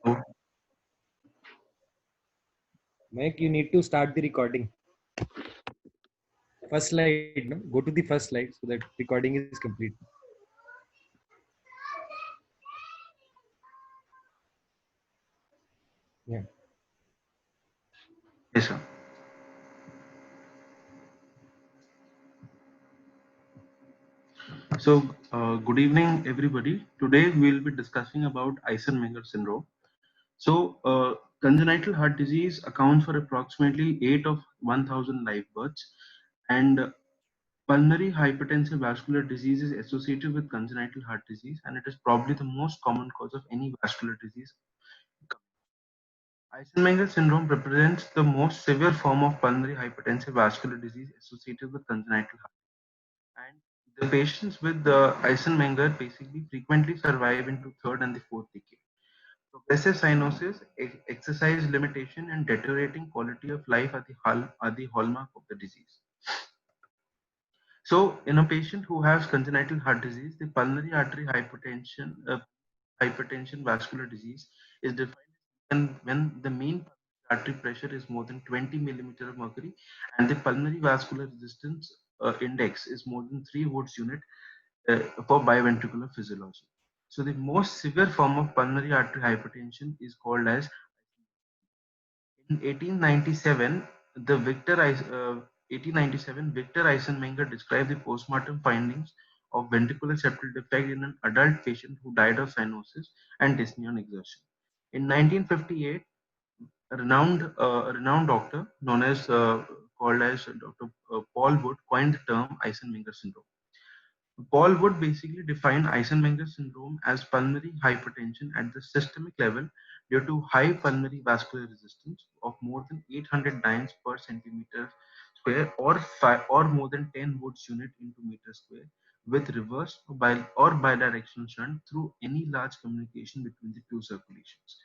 Oh, Mike, you need to start the recording. First slide, no? Go to the first slide so that recording is complete. Yeah. yes, sir. So, good evening, everybody. Today we will be discussing about Eisenmenger syndrome. So, congenital heart disease accounts for approximately 8 of 1,000 live births, and pulmonary hypertensive vascular disease is associated with congenital heart disease, and it is probably the most common cause of any vascular disease. Eisenmenger syndrome represents the most severe form of pulmonary hypertensive vascular disease associated with congenital heart. And the patients with the Eisenmenger basically frequently survive into third and the fourth decade. Progressive cyanosis, exercise limitation, and deteriorating quality of life are the hallmark of the disease. So, in a patient who has congenital heart disease, the pulmonary artery hypertension vascular disease is defined when the mean artery pressure is more than 20 millimeter of mercury and the pulmonary vascular resistance index is more than 3 Woods unit for biventricular physiology. So the most severe form of pulmonary artery hypertension is called as in 1897, 1897, Victor Eisenmenger described the postmortem findings of ventricular septal defect in an adult patient who died of cyanosis and dyspnea on exertion. In 1958, a renowned doctor known as called as Dr. Paul Wood coined the term Eisenmenger syndrome. Paul Wood basically defined Eisenmenger syndrome as pulmonary hypertension at the systemic level due to high pulmonary vascular resistance of more than 800 dynes per centimeter square or more than 10 Woods unit into meter square with reverse or bidirectional shunt through any large communication between the two circulations.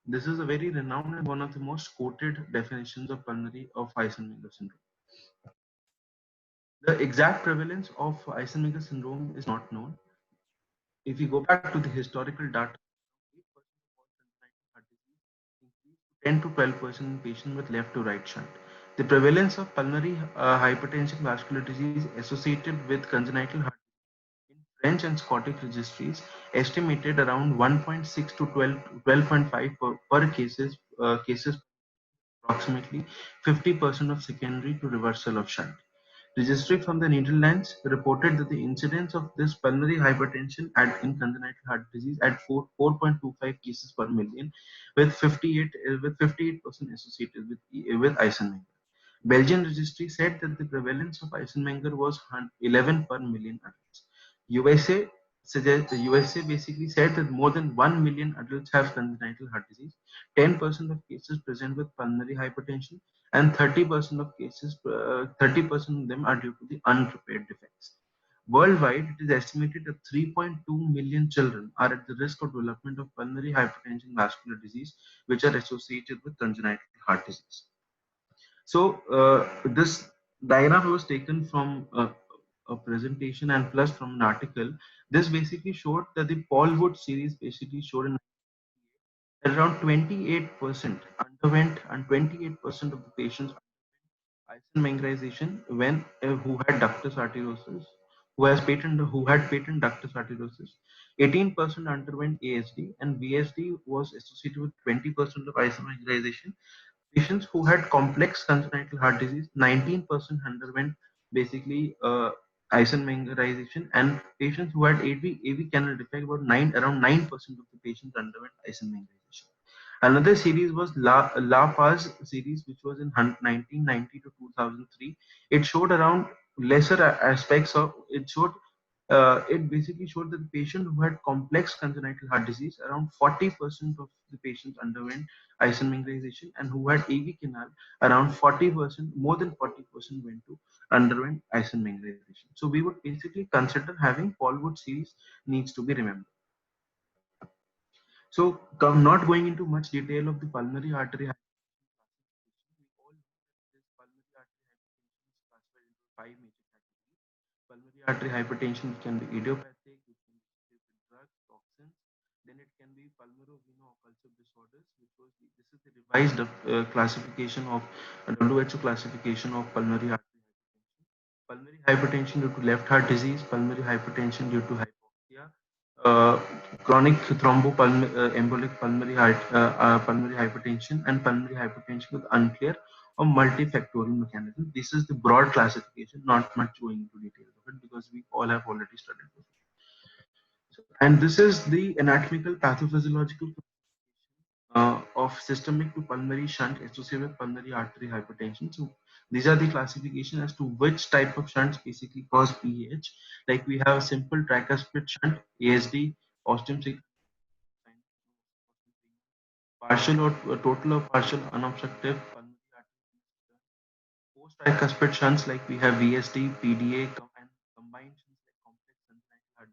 This is a very renowned and one of the most quoted definitions of pulmonary of Eisenmenger syndrome. The exact prevalence of Eisenmenger syndrome is not known. If you go back to the historical data, 8% of all congenital heart disease increased to 10 to 12% in patients with left to right shunt. The prevalence of pulmonary hypertension vascular disease associated with congenital heart in French and Scottish registries estimated around 1.6 to 12.5 cases approximately 50% of secondary to reversal of shunt. Registry from the Netherlands reported that the incidence of this pulmonary hypertension in congenital heart disease at 4.25 cases per million, with 58% associated with Eisenmenger. Belgian registry said that the prevalence of Eisenmenger was 11 per million adults. USA USA basically said that more than 1 million adults have congenital heart disease. 10% of cases present with pulmonary hypertension, and 30% of cases, 30% of them are due to the unrepaired defects. Worldwide, it is estimated that 3.2 million children are at the risk of development of pulmonary hypertension vascular disease, which are associated with congenital heart disease. So this diagram was taken from a presentation and plus from an article. This basically showed that the Paul Wood series basically showed that around 28% underwent and 28% of the patients Eisenmengerization when who had ductus arteriosus, who had patent ductus arteriosus. 18% underwent ASD, and VSD was associated with 20% of Eisenmengerization. Patients who had complex congenital heart disease, 19% underwent basically Eisenmengerization, and patients who had AV canal defect, around 9% of the patients underwent Eisenmengerization. Another series was La Paz series, which was in 1990 to 2003. It showed around lesser aspects of it showed. It basically showed that the patient who had complex congenital heart disease, around 40% of the patients underwent Eisenmengerization, and who had AV canal, around 40%, more than 40% underwent Eisenmengerization. So we would basically consider having Paul Wood series needs to be remembered. So, not going into much detail of the pulmonary artery hypertension, we all know that this pulmonary artery hypertension is classified into 5 major categories. Pulmonary artery hypertension can be idiopathic, which can be treated with drugs, toxins. Then it can can be pulmonoveno-occlusive disorders, which was this is the revised classification of WHO classification of pulmonary artery hypertension. Pulmonary hypertension due to left heart disease, pulmonary hypertension due to hypoxia, uh, chronic thromboembolic pulmonary hypertension, and pulmonary hypertension with unclear or multifactorial mechanism. This is the broad classification, not much going into details of it because we all have already studied this. And this is the anatomical pathophysiological of systemic to pulmonary shunt associated with pulmonary artery hypertension. So these are the classification as to which type of shunts basically cause PH. Like we have a simple tricuspid shunt, ASD, ostium partial or total or partial unobstructive pulmonary artery. Post tricuspid shunts like we have VSD, PDA, and combined shunts like complex congenital heart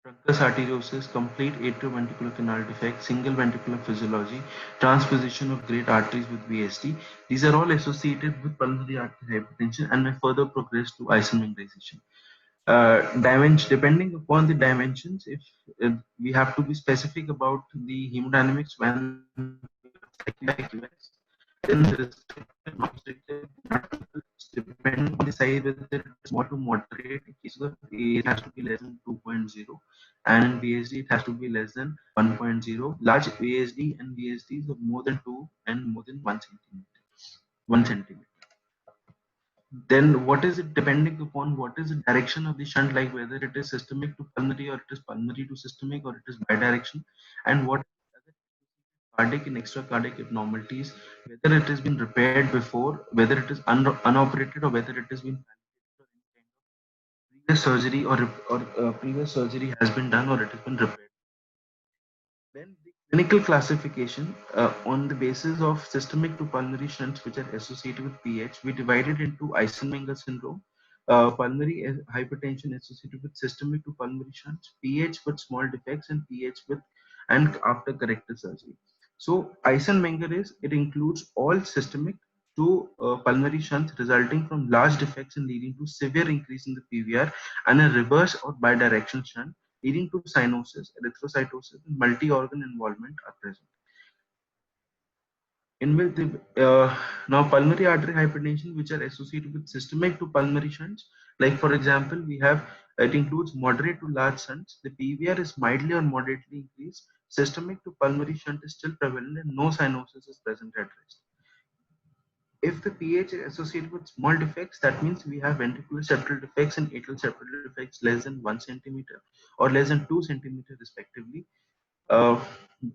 truncus arteriosus, complete atrioventricular canal defect, single ventricular physiology, transposition of great arteries with VSD. These are all associated with pulmonary artery hypertension and may further progress to Eisenmenger dimension depending upon the dimensions. If we have to be specific about the hemodynamics when then the restrictive, non-restrictive, depending on the size, whether it is small to moderate. In case of A, it has to be less than 2.0, and in VSD it has to be less than 1.0. Large VSD and VSDs of more than 2 and more than 1 centimeter. 1 centimeter. Then what is it depending upon what is the direction of the shunt, like whether it is systemic to pulmonary or it is pulmonary to systemic or it is bidirection, and what cardiac and extracardiac abnormalities, whether it has been repaired before, whether it is unoperated or whether it has been previous surgery or previous surgery has been done or it has been repaired. Then the clinical classification on the basis of systemic to pulmonary shunts which are associated with PH, we divided into Eisenmenger syndrome, pulmonary hypertension associated with systemic to pulmonary shunts, PH with small defects, and PH with and after corrective surgery. So Eisenmenger it includes all systemic to pulmonary shunts resulting from large defects and leading to severe increase in the PVR, and a reverse or bidirectional shunt leading to cyanosis, erythrocytosis, and multi-organ involvement are present. In which now pulmonary artery hypertension, which are associated with systemic to pulmonary shunts, like for example, we have it includes moderate to large shunts. The PVR is mildly or moderately increased. Systemic to pulmonary shunt is still prevalent, and no cyanosis is present at rest. If the pH is associated with small defects, that means we have ventricular septal defects and atrial septal defects less than 1 centimeter or less than 2 centimeter respectively, uh,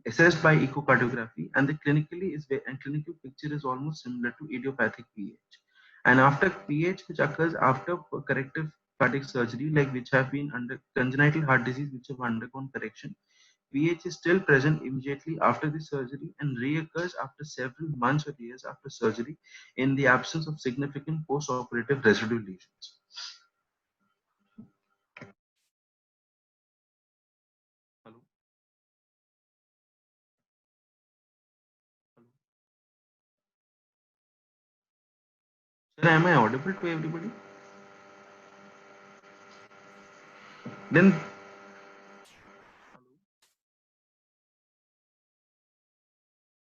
assessed by echocardiography, and the clinical picture is almost similar to idiopathic PH. And after PH, which occurs after corrective cardiac surgery, like which have been under congenital heart disease, which have undergone correction, PH is still present immediately after the surgery and reoccurs after several months or years after surgery in the absence of significant post-operative residual lesions. Hello? Hello? Sir, am I audible to everybody? Then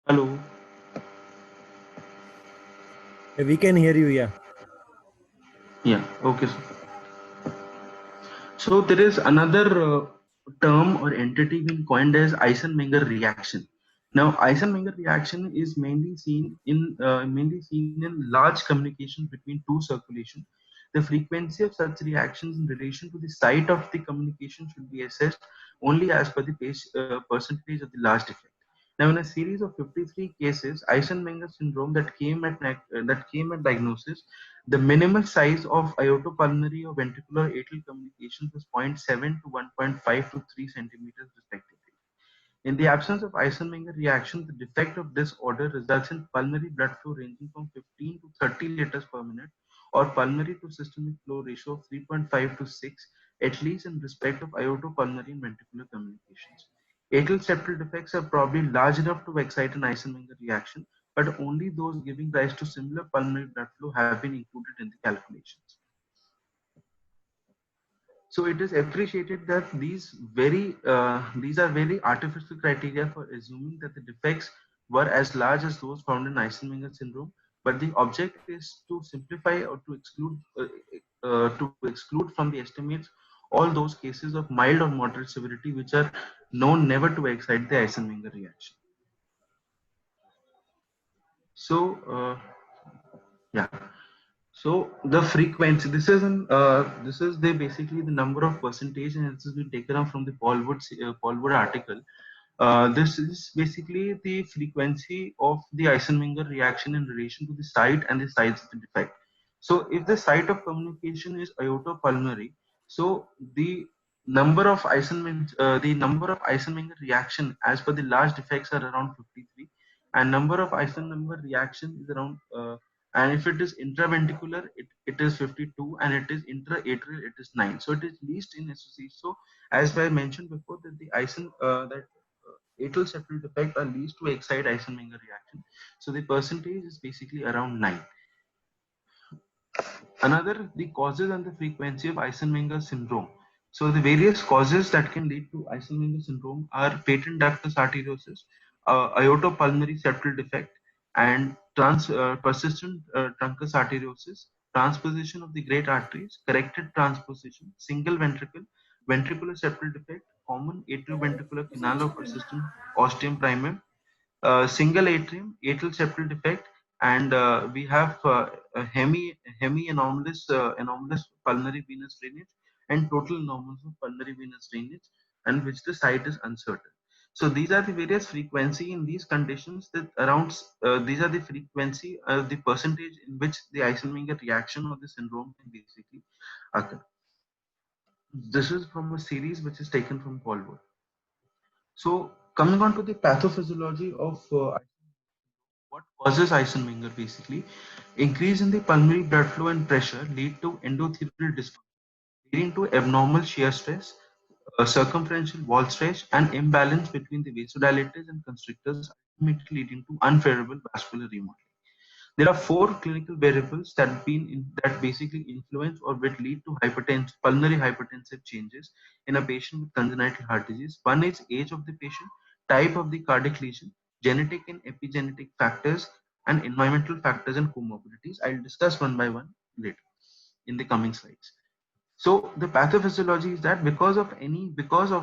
hello. We can hear you, yeah. Yeah, okay. So there is another term or entity being coined as Eisenmenger reaction. Now, Eisenmenger reaction is mainly seen in large communications between two circulation. The frequency of such reactions in relation to the site of the communication should be assessed only as per the percentage of the large defect. Now, in a series of 53 cases, Eisenmenger syndrome that came at diagnosis, the minimal size of aortopulmonary or ventricular atrial communication was 0.7 to 1.5 to 3 centimeters respectively. In the absence of Eisenmenger reaction, the defect of this order results in pulmonary blood flow ranging from 15 to 30 liters per minute, or pulmonary to systemic flow ratio of 3.5 to 6, at least in respect of aortopulmonary and ventricular communications. Atrial septal defects are probably large enough to excite an Eisenmenger reaction, but only those giving rise to similar pulmonary blood flow have been included in the calculations. So it is appreciated that these are very artificial criteria for assuming that the defects were as large as those found in Eisenmenger syndrome. But the object is to simplify or to exclude from the estimates all those cases of mild or moderate severity which are known never to excite the Eisenmenger reaction. So yeah. So the frequency, this is the basically the number of percentage, and this has been taken up from the Paul Wood article. This is basically the frequency of the Eisenmenger reaction in relation to the site and the size of the defect. So if the site of communication is aortopulmonary, so the number of Eisenmenger reaction as per the large defects are around 53, and number of Eisenmenger reaction is around and if it is intraventricular, it is 52, and it is intraatrial, it is 9. So it is least in association. So as I mentioned before, that atrial septal defect are least to excite Eisenmenger reaction. So the percentage is basically around 9. Another, the causes and the frequency of Eisenmenger syndrome. So the various causes that can lead to Eisenmenger syndrome are patent ductus arteriosus, aortopulmonary septal defect, and persistent truncus arteriosus, transposition of the great arteries, corrected transposition, single ventricle, ventricular septal defect, common atrioventricular canal or persistent ostium primum, single atrium, atrial septal defect, and we have anomalous pulmonary venous drainage and total anomalous pulmonary venous drainage, and which the site is uncertain. So these are the various frequency in these conditions that these are the frequency, the percentage in which the Eisenmenger reaction or the syndrome can basically occur. This is from a series which is taken from Paul Wood. So coming on to the pathophysiology of what causes Eisenmenger basically? Increase in the pulmonary blood flow and pressure lead to endothelial dysfunction, leading to abnormal shear stress, circumferential wall stretch, and imbalance between the vasodilators and constrictors, ultimately leading to unfavorable vascular remodeling. There are four clinical variables that basically influence or will lead to pulmonary hypertensive changes in a patient with congenital heart disease. One is age of the patient, type of the cardiac lesion, genetic and epigenetic factors, and environmental factors and comorbidities. I'll discuss one by one later in the coming slides. So the pathophysiology is that because of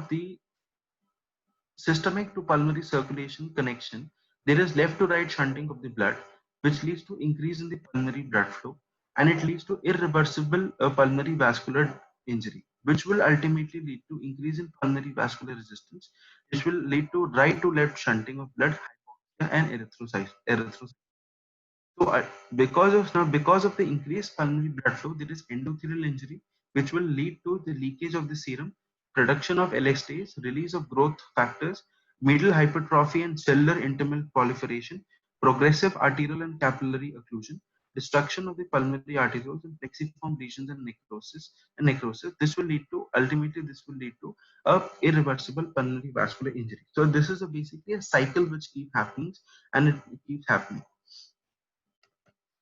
the systemic to pulmonary circulation connection, there is left to right shunting of the blood, which leads to increase in the pulmonary blood flow, and it leads to irreversible pulmonary vascular injury, which will ultimately lead to increase in pulmonary vascular resistance, which will lead to right to left shunting of blood, hypoxia, and erythrocytosis. So because of the increased pulmonary blood flow, there is endothelial injury, which will lead to the leakage of the serum, production of elastase, release of growth factors, medial hypertrophy and cellular intimal proliferation, progressive arterial and capillary occlusion, destruction of the pulmonary arterioles and plexiform lesions and necrosis. This will lead to a irreversible pulmonary vascular injury. So this is basically a cycle which keeps happening, and it keeps happening.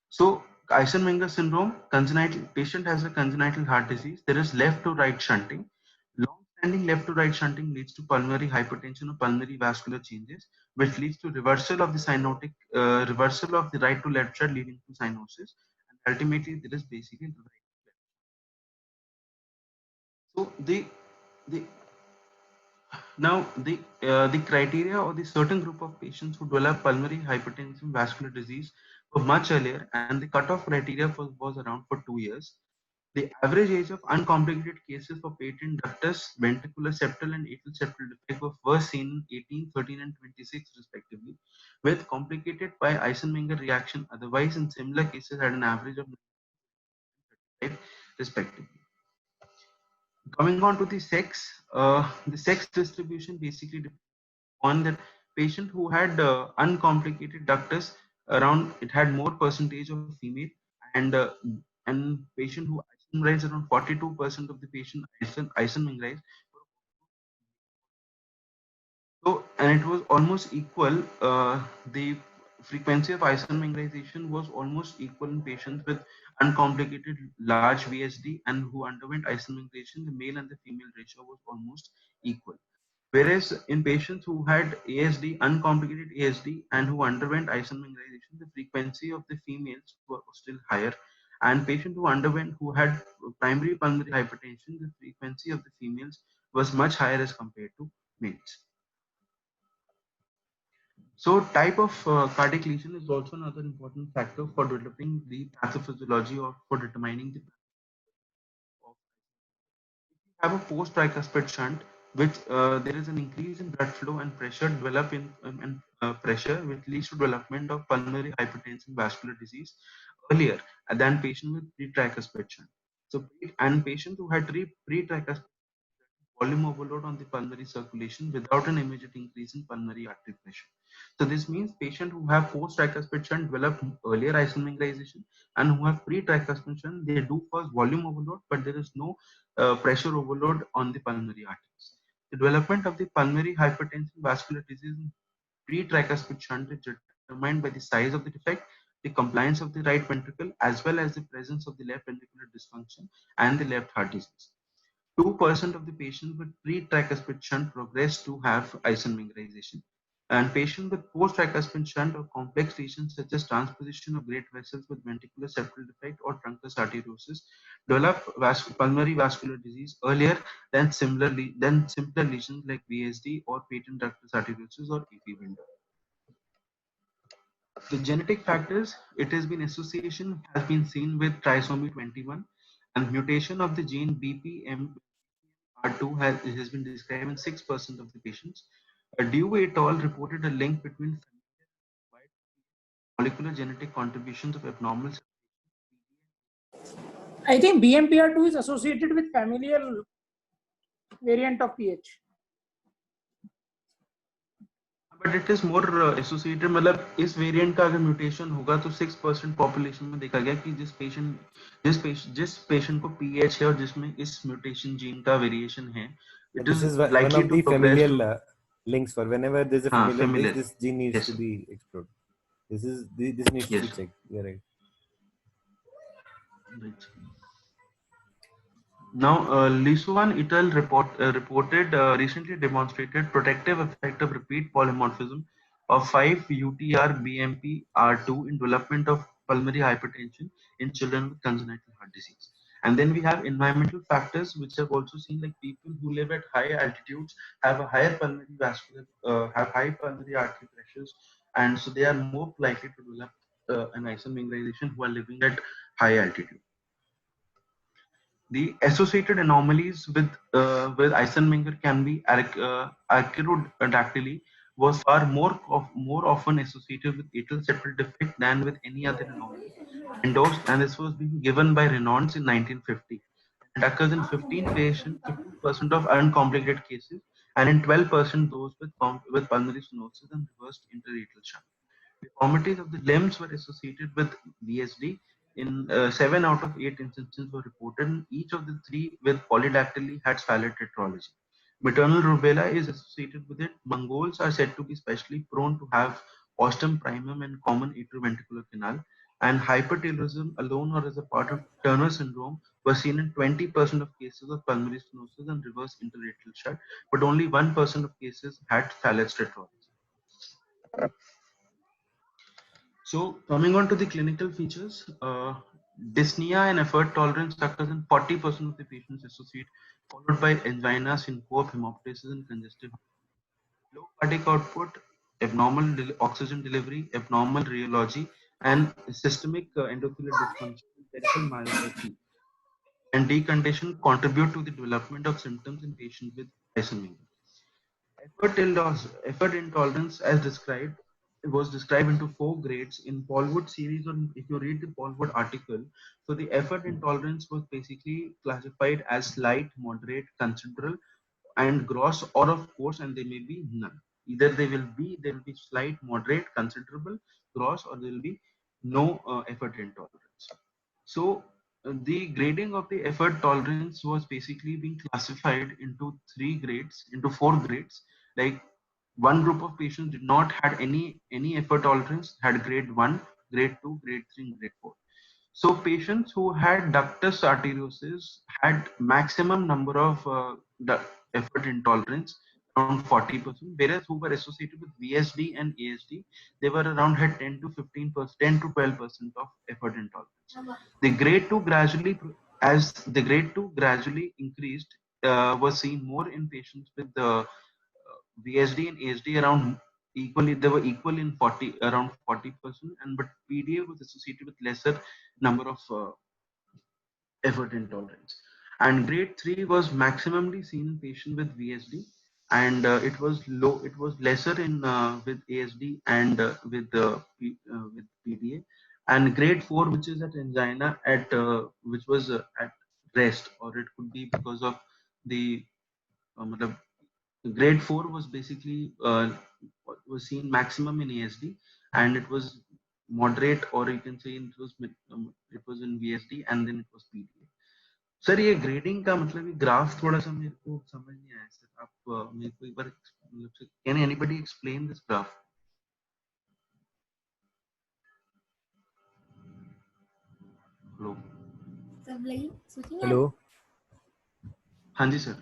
So Eisenmenger syndrome, congenital patient has a congenital heart disease. There is left to right shunting. Long-standing left to right shunting leads to pulmonary hypertension or pulmonary vascular changes, which leads to reversal of the right to left side, leading to cyanosis, and ultimately there is basically the right to left. So the now the criteria or the certain group of patients who develop pulmonary hypertension vascular disease were much earlier, and the cutoff criteria was around for 2 years. The average age of uncomplicated cases for patent ductus, ventricular septal, and atrial septal defect were first seen in 18, 13, and 26 respectively, with complicated by Eisenmenger reaction. Otherwise, in similar cases, had an average of 35 respectively. Coming on to the sex distribution basically depends on that patient who had uncomplicated ductus, around it had more percentage of female, and patient who Eisenmerized, around 42% of the patient Eisenmerized. So, and it was almost equal. The frequency of isomingrization was almost equal in patients with uncomplicated large VSD and who underwent isomingrization. The male and the female ratio was almost equal. Whereas in patients who had ASD, uncomplicated ASD, and who underwent isomingrization, the frequency of the females were still higher. And patients who had primary pulmonary hypertension, the frequency of the females was much higher as compared to males. So type of cardiac lesion is also another important factor for developing the pathophysiology or for determining the of have a post tricuspid shunt, which there is an increase in blood flow and pressure develop in pressure, which leads to development of pulmonary hypertension vascular disease earlier than patient with pre-tricuspid shunt. So, and patients who had pre-tricuspid volume overload on the pulmonary circulation without an immediate increase in pulmonary artery pressure. So this means patients who have post-tricuspid shunt develop earlier isomingrization, and who have pre-tricuspid shunt, they do first volume overload, but there is no pressure overload on the pulmonary arteries. The development of the pulmonary hypertension vascular disease in pre-tricuspid shunt is determined by the size of the defect, the compliance of the right ventricle, as well as the presence of the left ventricular dysfunction and the left heart disease. 2% of the patients with pre-tricuspid shunt progress to have isomingrization. And patients with post-tricuspid shunt or complex lesions such as transposition of great vessels with ventricular septal defect or truncus arteriosus develop pulmonary vascular disease earlier than simpler lesions like VSD or patent ductus arteriosus or AP window. The genetic factors, it has been association has been seen with trisomy 21, and mutation of the gene BPM2 has been described in 6% of the patients. Dewey et al. Reported a link between molecular genetic contributions of abnormal. I think BMPR2 is associated with familial variant of PH. But it is more associated, मतलब इस variant का अगर mutation होगा तो 6% population में देखा गया कि जिस पेशेंट को पीएच है और जिसमें इस म्यूटेशन जीन का वेरिएशन है, it This is is one likely of to the progress familial to links. For whenever there's a familial link, familial. this gene needs Yes, to be explored. This needs to be yes, checked. You're right. right. Now, Lisuan et al. Reported recently demonstrated protective effect of repeat polymorphism of 5-UTR-BMP-R2 in development of pulmonary hypertension in children with congenital heart disease. And then we have environmental factors which have also seen, like people who live at high altitudes have a higher have high pulmonary artery pressures, and so they are more likely to develop an isomingrization who are living at high altitude. The associated anomalies with Eisenmenger can be acrodactyly was far more often associated with atrial septal defect than with any other anomaly. Endorsed, and this was being given by Reynolds in 1950. It occurs in 15 patients, 50% of uncomplicated cases, and in 12% those with pulmonary stenosis and reversed interatrial shunt. Deformities of the limbs were associated with VSD. In 7 out of 8 instances were reported, and each of the 3 with polydactyly had spallate tetralogy. Maternal rubella is associated with it. Mongols are said to be especially prone to have ostium primum and common atrioventricular canal. And hypertelorism alone or as a part of Turner syndrome was seen in 20% of cases of pulmonary stenosis and reverse interatrial shunt, but only 1% of cases had phallus tetralogy. So coming on to the clinical features, dyspnea and effort tolerance occurs in 40% of the patients associated, followed by angina, syncope, hemoptysis, and congestive. Low cardiac output, abnormal oxygen delivery, abnormal rheology, and systemic endothelial dysfunction, peripheral myopathy, and decondition contribute to the development of symptoms in patients with isomia. Effort intolerance, as described, was described into 4 grades in Paulwood series. Or if you read the Paulwood article, so the effort intolerance was basically classified as light, moderate, considerable, and gross, or of course, and they may be none. Either there will be slight, moderate, considerable, gross, or there will be no effort intolerance. So the grading of the effort tolerance was basically being classified into 3 grades, into 4 grades, like one group of patients did not had any effort tolerance, had grade 1, grade 2, grade 3, and grade 4. So patients who had ductus arteriosus had maximum number of effort intolerance, around 40%, whereas who were associated with VSD and ASD, they were around had 10 to 15%, 10 to 12% of effort intolerance. The grade 2 gradually, as the grade 2 gradually increased, was seen more in patients with the VSD and ASD around equally. They were equal in 40, around 40%, and but PDA was associated with lesser number of effort intolerance. And grade 3 was maximally seen in patient with VSD, and it was low. It was lesser in with ASD and with PDA. And grade 4, which is at angina, at which was at rest, or it could be because of the matlab, grade 4 was basically was seen maximum in ASD, and it was moderate, or you can say it was in VSD, and then it was PDA. Sir ये grading का मतलब ये graph थोड़ा सा मेरे को समझ नहीं आया सर, आप मेरे को एक बार can anybody explain this graph? Hello Hello. हाँ जी सर.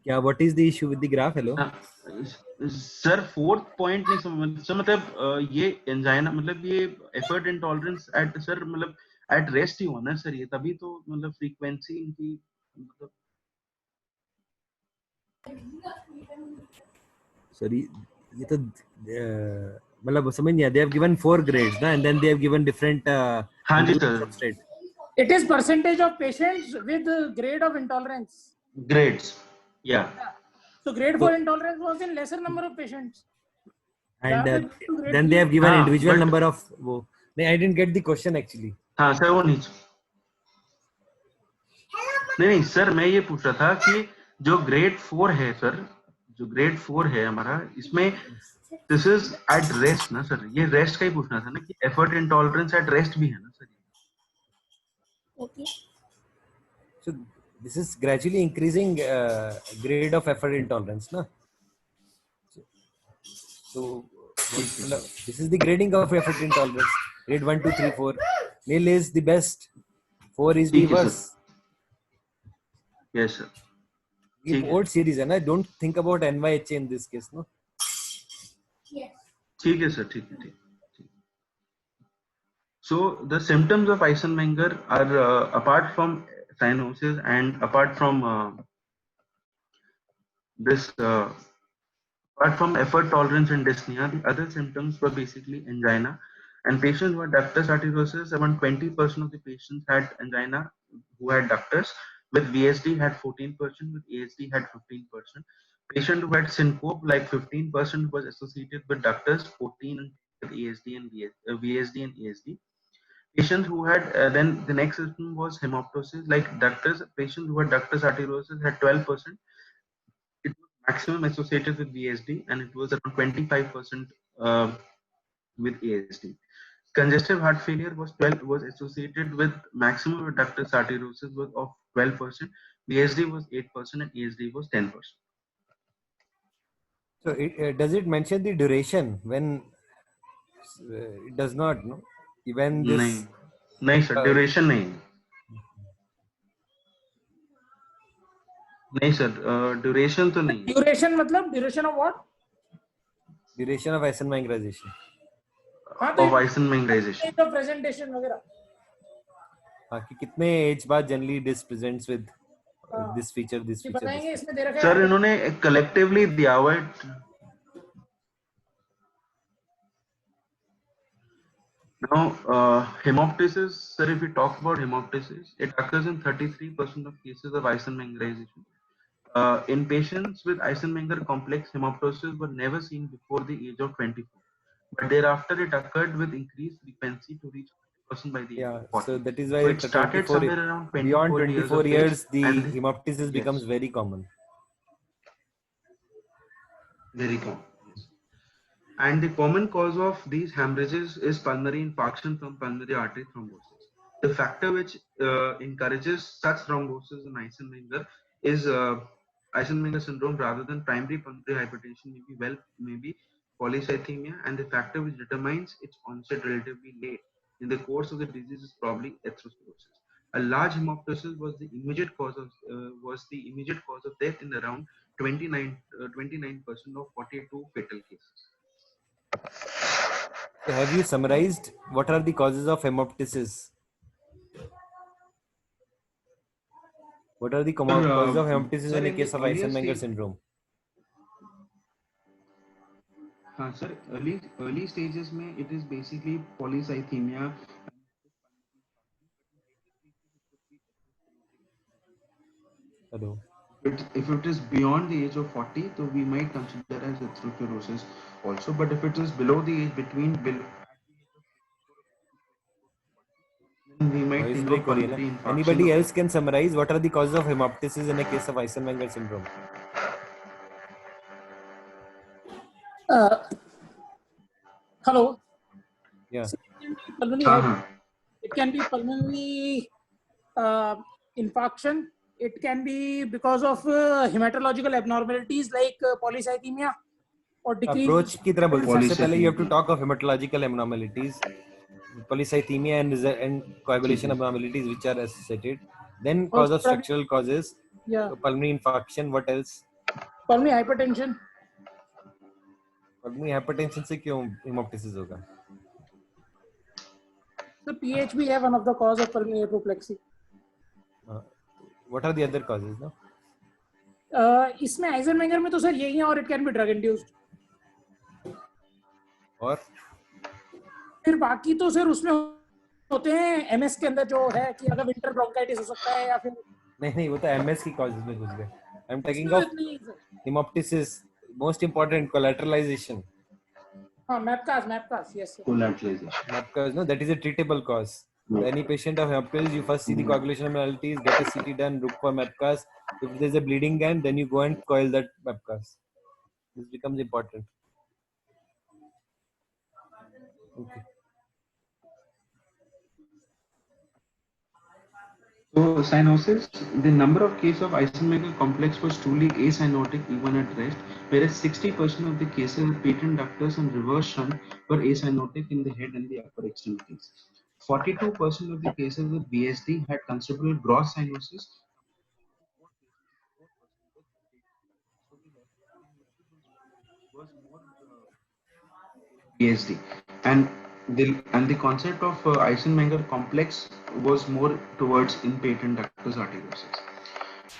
क्या what is the issue with the graph? Hello. Sir fourth point नहीं समझ सर, मतलब ये एंजाइना, मतलब ये एफर्ट इंटॉलरेंस एट सर, मतलब एट रेस्ट ही होना सर, ये तभी तो मतलब फ्रीक्वेंसी इनकी मतलब. Sorry, ये तो मतलब समझ नहीं आया. They have given 4 grades, ना, and then they have given different हाँ जी inclusion sir. substrate. It is percentage of patients with grade of intolerance. Grades, yeah. So grade 4 intolerance was in lesser number of patients. And Grade then they 3. have given हाँ, individual but- number of वो. नहीं, I didn't get the question actually. हाँ sir, वो नीचे. नहीं sir, मैं ये पूछ रहा था कि जो ग्रेड 4 है सर, जो ग्रेड 4 है हमारा, इसमें दिस इज एट रेस्ट ना सर, ये रेस्ट का ही पूछना था ना कि एफर्ट इंटॉलरेंस एट रेस्ट भी है ना sir. Okay. So this is gradually increasing grade of effort intolerance, na? So this is the grading of effort intolerance. Grade 1, 2, 3, 4. Nil is the best. 4 is the ठीक है sir. worst. Yes sir. ये ठीक है. old series है ना. Don't think about NYHA in this case, no? ठीक है sir, ठीक है, ठीक. So the symptoms of Eisenmenger are apart from cyanosis and apart from this apart from effort tolerance and dyspnea, the other symptoms were basically angina. And patients who had ductus arteriosus, around 20% of the patients had angina who had ductus. With VSD had 14%, with ASD had 15%. Patient who had syncope, like 15% was associated with ductus, 14 with ASD and VSD and ASD. Patients who had then the next symptom was hemoptysis, like ductus. Patients who had ductus arteriosus had 12%. It was maximum associated with VSD, and it was around 25% with ASD. Congestive heart failure was associated with maximum with ductus arteriosus was of 12%. VSD was 8%, and ASD was 10%. So does it mention the duration when it does not, no? When this नहीं sir, duration नहीं. नहीं sir, duration तो नहीं. Duration मतलब duration of what? duration of Eisenmengerization. हाँ तो Of Eisenmengerization. of presentation वगैरह. हाँ, कि कितने एज बाद generally this presents with this feature this feature. बताएंगे इसमें दे रखा है. सर इन्होंने कलेक्टिवली दिया हुआ है. Now, hemoptysis, sir, if we talk about hemoptysis, it occurs in 33% of cases of Eisenmengerization. In patients with Eisenmenger complex, hemoptysis were never seen before the age of 24. But thereafter, it occurred with increased frequency to reach 100% by the age of 40. So that is why So it started somewhere around 24 beyond 24 years, the and hemoptysis yes, becomes very common. Very common. Yes. And the common cause of these hemorrhages is pulmonary infarction from pulmonary artery thrombosis. The factor which encourages such thrombosis in Eisenmenger is Eisenmenger syndrome rather than primary pulmonary hypertension may be polycythemia, and the factor which determines its onset relatively late in the course of the disease is probably atherosclerosis. A large hemoptysis was the immediate cause of death in around 29% of 42 fatal cases. So have you summarized what are the causes of hemoptysis? What are the causes of hemoptysis Sir, in a in the case of earlier Eisenmenger stage, syndrome? sir, early stages में it is basically polycythemia. Hello. If it is beyond the age of 40, so we might consider as atherosclerosis also. But if it is below the age then we might Voice think break of हो रही है ना? pulmonary infarction. Anybody else can summarize what are the causes of hemoptysis in a case of Eisenmenger syndrome? Hello. Yeah. So it can be pulmonary it can be pulmonary infarction. It can be because of hematological abnormalities like polycythemia or decreased Approach की तरह बोलते सबसे पहले you have to Polycythemia. talk of hematological abnormalities, polycythemia and coagulation abnormalities which are associated. Then cause also of structural causes, pulmonary infarction. What else? pulmonary hypertension. Pulmonary hypertension से क्यों hemoptysis होगा? The PHB है one of the cause of pulmonary apoplexy. What are the other causes? No? इसमें आइजनमेंगर में तो sir यही है और it can be drug induced. और फिर बाकी तो सर उसमें होते हैं एमएस के अंदर जो है कि अगर विंटर ब्रोंकाइटिस हो सकता है या फिर नहीं वो तो एमएस की कॉजेज में घुस गए. I am talking of haemoptysis. Most important collateralisation. हाँ MAPCAs yes sir. Collateralization. Mapcause, no, that is a treatable cause. For any patient of hemoptysis, you first see the coagulation abnormalities, get a CT done, look for Mapcause. If there's a bleeding gland, then you go and coil that Mapcause. This becomes important. Okay. So cyanosis, the number of cases of Eisenmenger complex was truly acyanotic even at rest, whereas 60% of the cases of patent ductus and reverse shunt were acyanotic in the head and the upper extremities. 42% of the cases with BSD had considerable gross cyanosis. Was more BSD, and the concept of Eisenmenger complex was more towards in patent ductus arteriosus.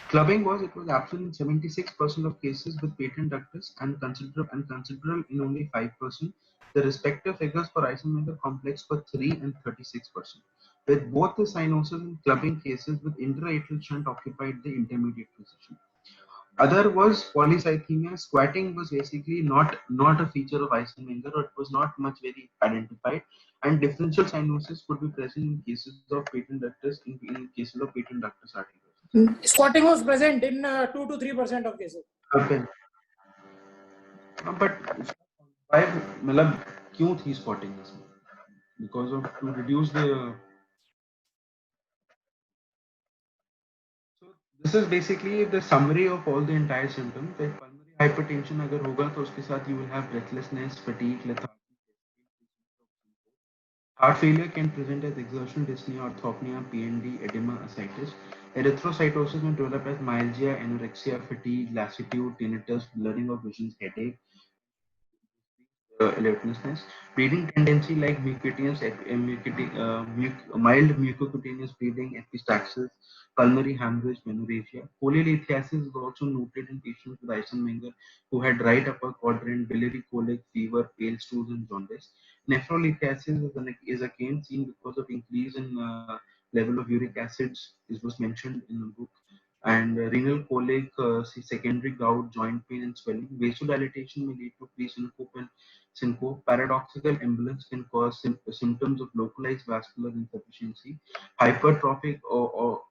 Clubbing was absent in 76% of cases with patent ductus and considerable in only 5%. The respective figures for Eisenmenger complex were 3 and 36%, with both the cyanosis and clubbing cases with interatrial shunt occupied the intermediate position. Other was polycythemia. Squatting was basically not a feature of Eisenmenger, or it was not much very identified. And differential cyanosis could be present in cases of patent ductus in cases of patent ductus arteriosus. Squatting was present in 2 to 3% of cases. Okay. But why? मतलब क्यों थी squatting इसमें? Because of to reduce the. So this is basically the summary of all the entire symptoms. Like pulmonary hypertension अगर होगा तो उसके साथ you will have breathlessness, fatigue, lethargy. Heart failure can present as exertional dyspnea, orthopnea, PND, edema, ascites. Erythrocytosis may develop as myalgia, anorexia, fatigue, lassitude, tinnitus, blurring of vision, headache, alertness. Bleeding tendency like mild mucocutaneous bleeding, epistaxis, pulmonary hemorrhage, menorrhagia. Polylithiasis is also noted in patients with Eisenmenger who had right upper quadrant, biliary colic, fever, pale stools, and jaundice. Nephrolithiasis is again seen because of increase in level of uric acids. This was mentioned in the book. And renal colic, secondary gout, joint pain, and swelling. Vasodilatation may lead to syncope. Paradoxical embolics can cause symptoms of localized vascular insufficiency. Hypertrophic or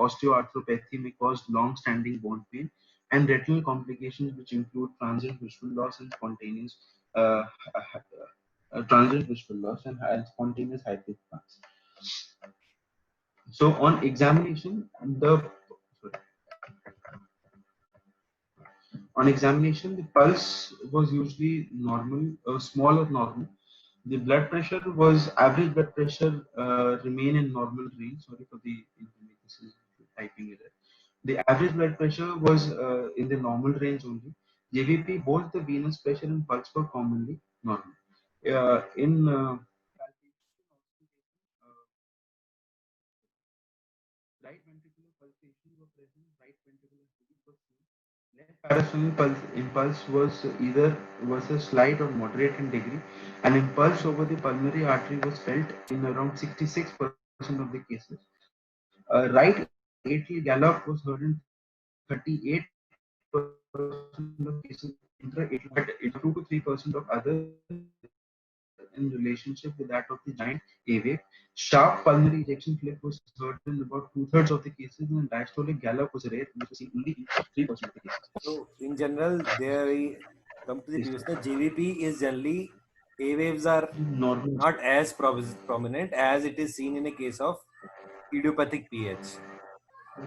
osteoarthropathy may cause long-standing bone pain. And retinal complications, which include transient visual loss and uh, spontaneous hypertension. So on examination, On examination, the pulse was usually normal, small or normal. The blood pressure was average blood pressure, remain in normal range. Sorry for the this is typing error. The average blood pressure was in the normal range only. JVP, both the venous pressure and pulse were commonly normal. In right ventricular pulsation were present, right ventricular beat was seen. Left parasternal pulse impulse was a slight or moderate in degree. An impulse over the pulmonary artery was felt in around 66% of the cases. Right atrial gallop was heard in 38% of cases. Intra-atrial but 2 to 3% of others in relationship with that of the giant A wave. Sharp pulmonary ejection clip was heard in about two-thirds of the cases, and diastolic gallop was rare, which was seen only in 3% of the cases. So in general, they come to the previous. JVP is generally A waves are Normal. not as prominent as it is seen in a case of idiopathic PH.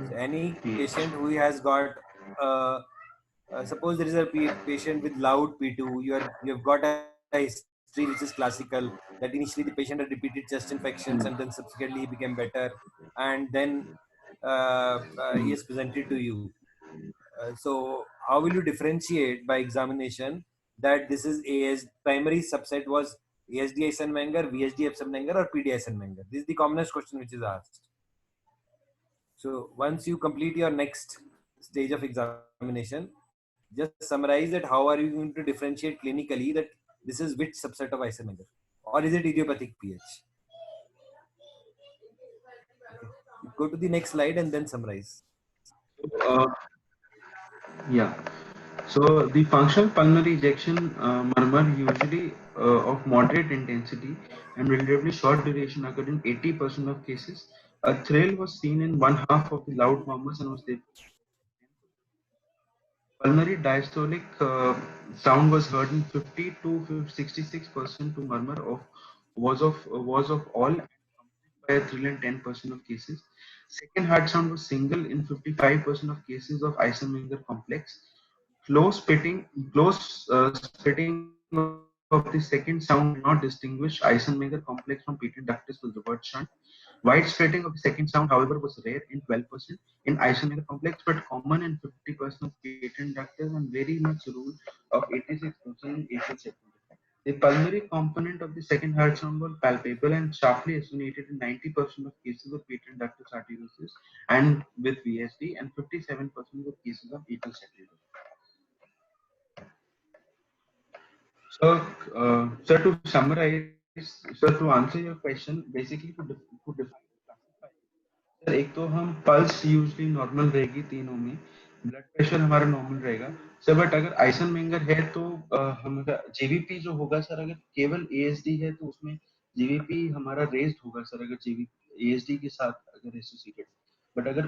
So any patient who has got, suppose there is a patient with loud P2, you've got a history which is classical. That initially the patient had repeated chest infections and then subsequently he became better, and then he is presented to you. So how will you differentiate by examination that this is AS primary subset was ASD Eisenmenger, VSD Eisenmenger, or PD Eisenmenger? This is the commonest question which is asked. So once you complete your next stage of examination, just summarize that how are you going to differentiate clinically that this is which subset of Eisenmenger, or is it idiopathic PH? Okay. Go to the next slide and then summarize. Yeah. So the functional pulmonary ejection murmur usually of moderate intensity and relatively short duration occurred in 80% of cases. A thrill was seen in one half of the loud murmurs and was there. Pulmonary diastolic sound was heard in 50 to 66% to murmur of was of all by a thrill in 10% of cases. Second heart sound was single in 55% of cases of Eisenmenger complex. Close spitting of the second sound did not distinguish Eisenmenger complex from patent ductus was the word shunt. Wide splitting of the second sound, however, was rare in 12% in Eisenmenger complex, but common in 50% of patent ductus and very much rule of 86% in atrial septum. The pulmonary component of the second heart sound was palpable and sharply associated in 90% of cases of patent ductus arteriosus and with VSD and 57% of cases of atrial septum. So, to summarize, so to answer your question, basically to define classify, sir एक तो हम pulse usually normal रहेगी तीनों में, blood pressure हमारा normal रहेगा sir, but अगर आइसनमेंगर है तो हमारा जेवीपी जो होगा सर, अगर केवल एएसडी है तो उसमें जेवीपी हमारा रेज्ड होगा सर, अगर जेवीपी एएसडी के साथ अगर एसोसिएटेड, बट अगर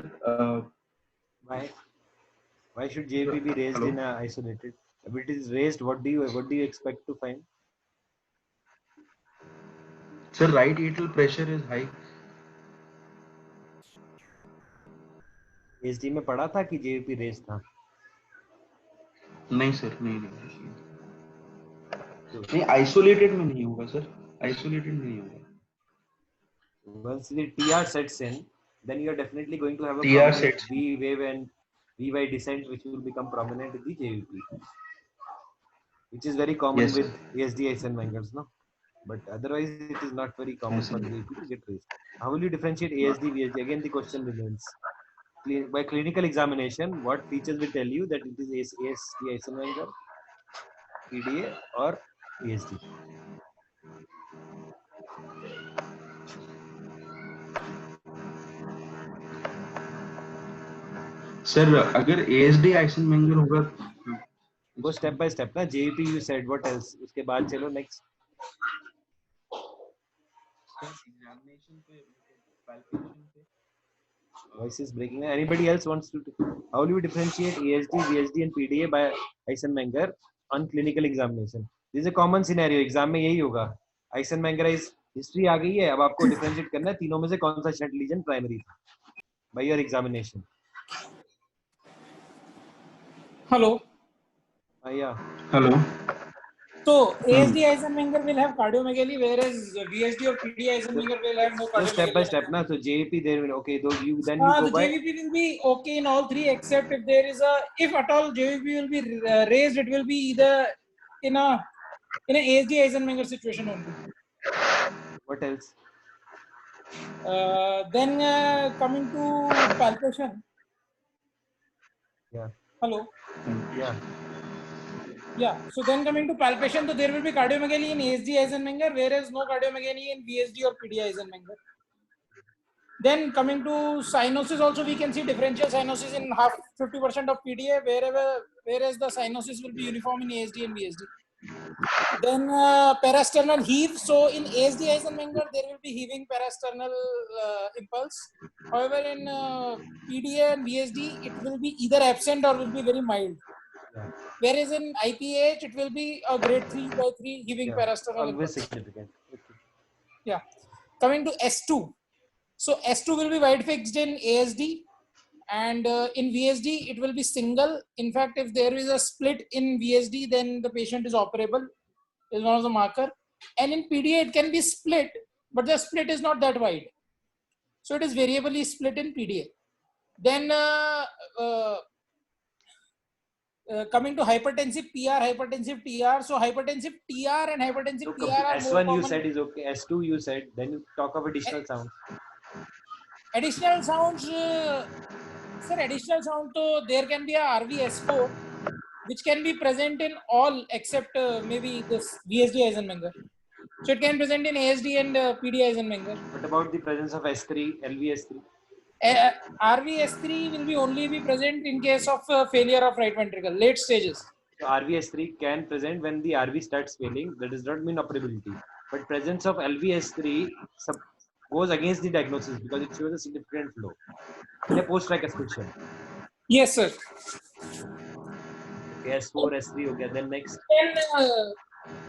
why should JVP be raised Hello? in a isolated? If it is raised, what do you expect to find? Sir, right atrial pressure is high. SD में पढ़ा था कि JVP raise था? नहीं सर, नहीं isolated में नहीं होगा सर, आइसोलेटेड में नहीं होगा. Once the TR sets in, then you are definitely going to have a TR prominent sets. V wave and VY descent, which will become prominent in the JVP, which is very common Yes, with sir. ASD Eisenmengers, no? But otherwise, it is not very common Yes, for sir. JVP to get raised. How will you differentiate ASD, VSD? Again, the question remains. By clinical examination, what features will tell you that it is ASD Eisenmenger, PDA, or ASD? Sir अगर ASD आइसनमेंगर होगा, Go step by step ना. JVP you said, what else? उसके बाद चलो next. Examination पे palpation पे Voice is breaking. Anybody else wants to? How will you differentiate ASD, VSD, and PDA by Eisenmenger on clinical examination? This is a common scenario. Exam में यही होगा. Eisenmenger is history आ गई है. अब आपको differentiate करना है तीनों में से कौन सा shunt lesion primary था by your examination. Hello Yeah. Hello. So ASD Eisenmenger will have cardiomegaly, whereas VSD or PD Eisenmenger will have no So step by cardiomegaly. step, na. So JVP there will okay. Though you then you The go by. JVP will be okay in all three, except if there is a, if at all JVP will be raised, it will be either in a ASD Eisenmenger situation only. What else? Then coming to palpation. Yeah. Hello. Yeah. Yeah. So then coming to palpation, so there will be cardiomegaly in ASD Eisenmenger, whereas no cardiomegaly in VSD or PD Eisenmenger. Then coming to cyanosis, also we can see differential cyanosis in 50% of PDA, whereas the cyanosis will be uniform in ASD and VSD. Then parasternal heave. So in ASD Eisenmenger, there will be heaving parasternal impulse. However, in PDA and VSD, it will be either absent or will be very mild. Yeah. Whereas in IPAH, it will be a grade 3/3 heaving Yeah. parasternal Always impulse. significant. Okay. Yeah. Coming to S2. So S2 will be wide fixed in ASD, and in VSD it will be single. In fact, if there is a split in VSD, then the patient is operable, is one of the marker. And in PDA it can be split, but the split is not that wide. So it is variably split in PDA. Then coming to hypertensive PR, hypertensive TR. So hypertensive TR and hypertensive Look, PR are more S1 you common. said is okay. S2 you said. Then you talk of additional sounds. Additional sounds, sir, additional sound, so there can be a RVS4, which can be present in all except maybe this VSD Eisenmenger. So it can present in ASD and PD Eisenmenger. What about the presence of S3, LVS3? RVS3 will be only be present in case of failure of right ventricle, late stages. So RVS3 can present when the RV starts failing. That does not mean operability. But presence of LVS3 goes against the diagnosis because it shows a significant flow in a post-tricuspid shunt. Yes, sir. Okay, S4, S3 okay. Then next. Then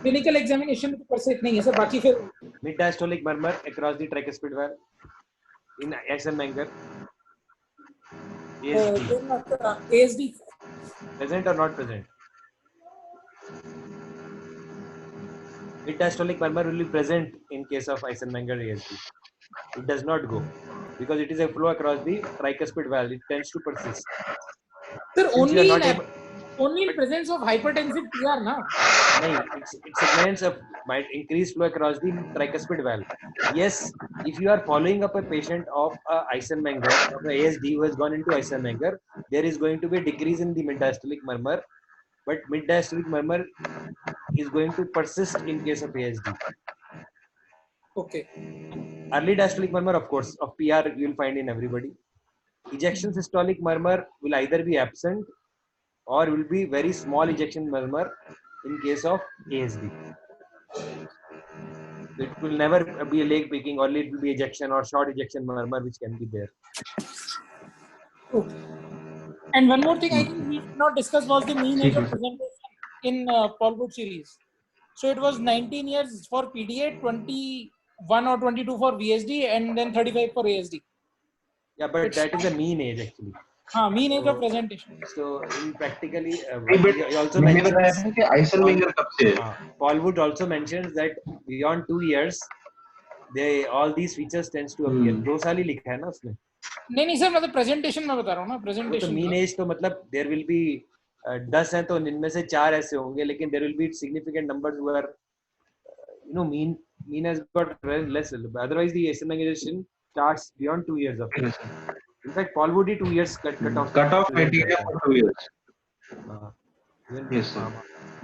clinical examination में तो per se नहीं है sir, बाकी फिर Mid-diastolic murmur across the tricuspid valve in Eisenmenger. ASD. Present or not present? Mid-diastolic murmur will be present in case of Eisenmenger ASD. It does not go because it is a flow across the tricuspid valve. It tends to persist. Sir, Since only in presence of hypertensive PR, na? It segments might increase flow across the tricuspid valve. Yes, if you are following up a patient of Eisenmenger, of ASD who has gone into Eisenmenger, there is going to be a decrease in the mid-diastolic murmur, but mid-diastolic murmur is going to persist in case of ASD. Okay. Early diastolic murmur, of course, of PR you will find in everybody. Ejection systolic murmur will either be absent or will be very small ejection murmur in case of ASD. It will never be a leg picking, or it will be ejection or short ejection murmur which can be there. Okay. And one more thing I think we did not discuss was the mean age of presentation in Paul Wood series. So it was 19 years for PDA, 21 or 22 for VSD, and then 35 for ASD. Yeah, but that is a mean age actually. Mean age of presentation. So in practically, he also mentions Paul Wood also mentions that beyond 2 years, all these features tends to appear. 2 साल ही लिखा है ना उसमें. नहीं sir, मतलब presentation में बता रहा हूँ ना, प्रेजेंटेशन. तो मीन एज तो मतलब देयर विल बी 10 हैं तो इनमें से 4 ऐसे होंगे, लेकिन there will be significant numbers who are mean has got less. Otherwise the SMIzation starts beyond 2 years of age. In fact, Paul Wood 2 years cutoff criteria for 2 years. Yes, sir.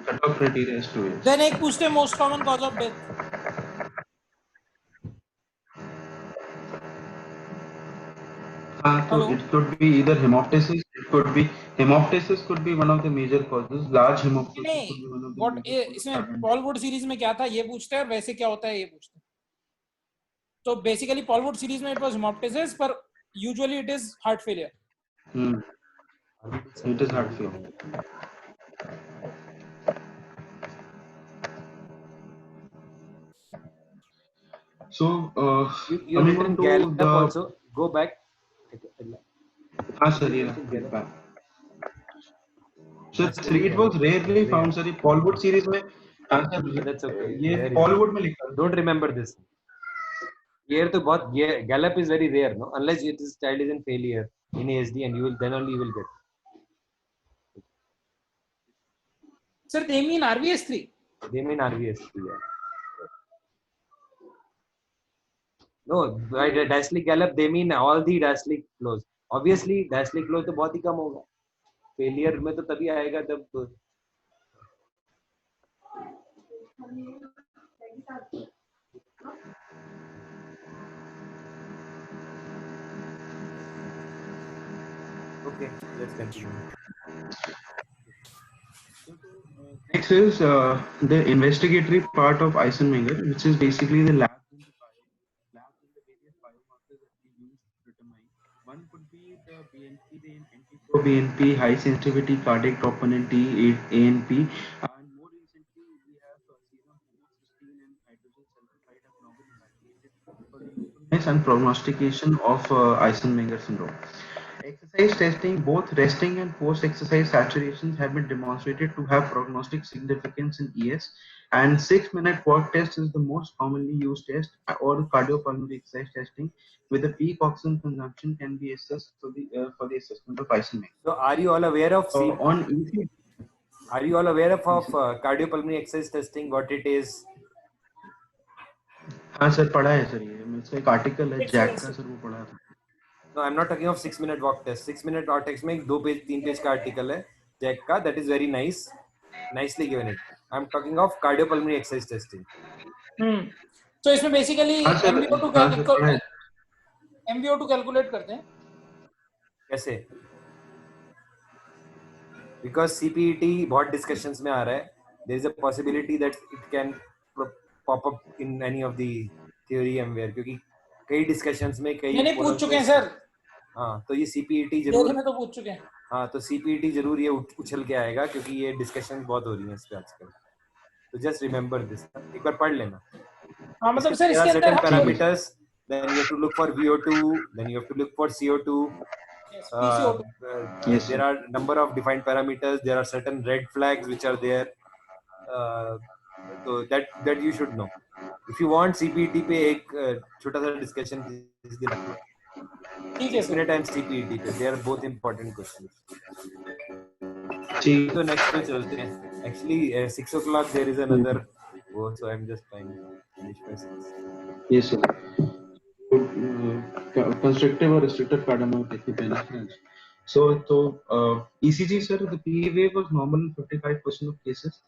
Cutoff criteria is 2 years. Then एक पूछते most common cause of death. So it could be either hemoptysis. Hemoptysis could be one of the major causes. Large hemoptysis could be one of the major causes. इसमें Paul Wood series में क्या था ये पूछते हैं, और वैसे क्या होता है ये पूछते हैं. So basically Paul Wood series में it was hemoptysis, but usually it is heart failure. It is heart failure. So you written Gallup also. Go back. Sir, yeah. Sir, it was rarely found, sir. Polwood series में That's okay. ये Polwood में लिखा. Don't remember this. Here तो बहुत gallop is very rare, no? Unless it is child is in failure in ASD, and you will then only you will get. Sir, they mean RVS3. They mean RVS3. Yeah. No, by the diastolic gallop they mean all the diastolic flows. Obviously diastolic flow तो बहुत ही कम होगा. Failure में तो तभी आएगा जब Okay, let's continue. Next is the investigatory part of Eisenmenger, which is basically the labs and the various biomarkers that we use to determine. One could be the BNP, the NT-proBNP, high sensitivity cardiac troponin T, ANP, and more recently we have serum homocysteine and hydrogen sulfide have now been evaluated for the usefulness and prognostication of Eisenmenger syndrome. Exercise testing, both resting and post-exercise saturations have been demonstrated to have prognostic significance in ES, and 6-minute walk test is the most commonly used test, or cardiopulmonary exercise testing, with the peak oxygen consumption can be assessed for the assessment of Eisenmenger. So are you all aware of on EC? Are you all aware of cardiopulmonary exercise testing? What it is? हाँ sir पढ़ा है sir ये इसका एक article है Jack का sir वो पढ़ा था. No, I'm not talking of 6-minute walk test. 6-minute walk test में 2-3 पेज का आर्टिकल है जैक का. That is very nice, nicely given it. I'm talking of cardiopulmonary exercise testing. So इसमें basically MVO2 calculate करते हैं. कैसे? Because CPET बहुत discussions में आ रहा है. There is a possibility that it can pop up in any of the theory somewhere क्योंकि कई discussions में कई मैंने पूछ चुके हैं सर. हाँ तो ये CPET जरूर में तो पूछ चुके हैं. हाँ तो CPET जरूर ये उछल के आएगा क्योंकि ये डिस्कशन बहुत हो रही है इस पे आजकल. तो जस्ट रिमेंबर दिस, एक बार पढ़ लेना. हाँ मतलब सर इसके अंदर certain parameters, then you have to look for VO2, then you have to look for CO2. Yes, there are number of defined parameters. There are certain red flags which are there. So that you should know. If you want CPET पे एक छोटा सा discussion इस दिन रखना. 6-minute and CPET पे they are both important questions. तो next पे चलते हैं. Actually 6 o'clock there is another. So I'm just trying to finish my sense. Yes sir. Constructive or restrictive cardiomyopathy penetrance. So ECG sir, the P wave was normal in 55% of cases.